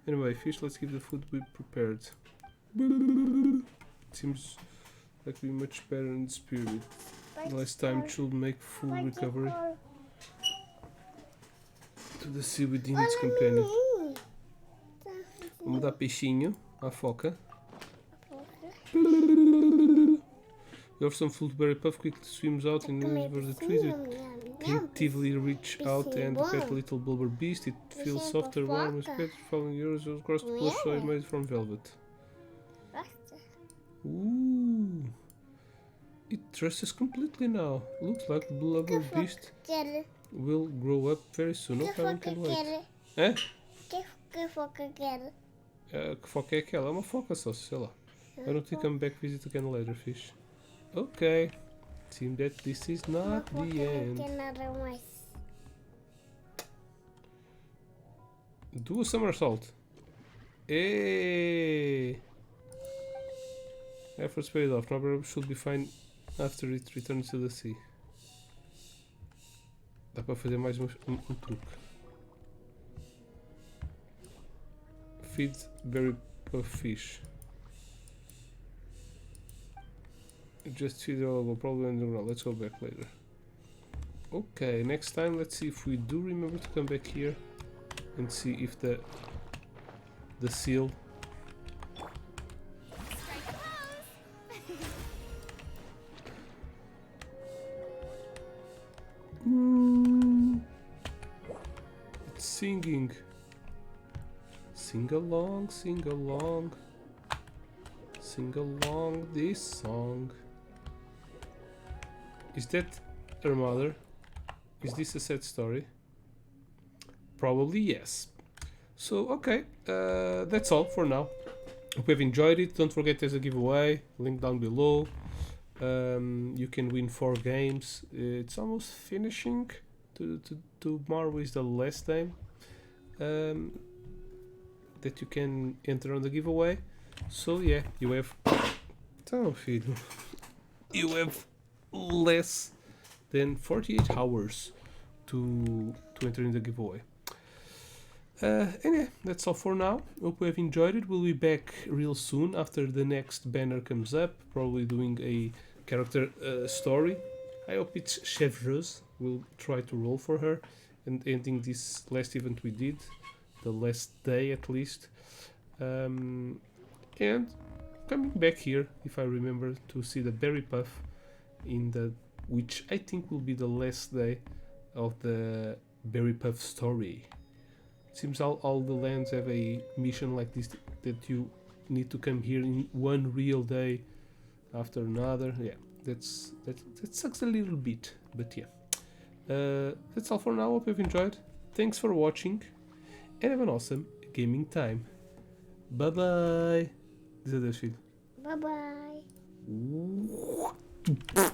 Anyway, Fish, let's keep the food we prepared. It seems like we're much better in spirit. Last time should make full recovery to the sea within its companion. Vamos dar peixinho à foca. You have some food. Berry Puff quickly swims out and over the trees. Instinctively reach out and pet the little blubber beast. It feels softer, warm, and pet following yours across the plush toy made from velvet. Ooh. It dresses completely now. Looks like the blubber beast will grow up very soon. No time can wait. É? Que foca quer? Que foca é aquela? É uma foca só, sei lá. Why don't you come back visit again later, Fish? Okay. Seems that this is not the end. Do a somersault. Hey! Efforts paid off. Now should be fine after it returns to the sea. Dá para fazer mais truque. Feed Berry Puff fish. Just feed all over, probably underground. Let's go back later. Okay, next time let's see if we do remember to come back here and see if the seal it's singing. Sing along, sing along, sing along this song. Is that her mother? Is this a sad story? Probably yes. So okay, that's all for now. Hope you've enjoyed it. Don't forget there's a giveaway, link down below. You can win 4 games. It's almost finishing. Tomorrow is the last day that you can enter on the giveaway. So yeah, you have you have less than 48 hours to enter in the giveaway. Anyway, that's all for now. Hope you have enjoyed it. We'll be back real soon after the next banner comes up, probably doing a character story. I hope it's Chevreuse. We'll try to roll for her and ending this last event we did, the last day at least, and coming back here, if I remember, to see the Berry Puff in the, which I think will be the last day of the Berry Puff story. Seems all the lands have a mission like this, that you need to come here in one real day after another. Yeah, that sucks a little bit, but yeah. That's all for now. Hope you've enjoyed. Thanks for watching, and have an awesome gaming time. Bye bye. Diz adeus, filho. Bye bye.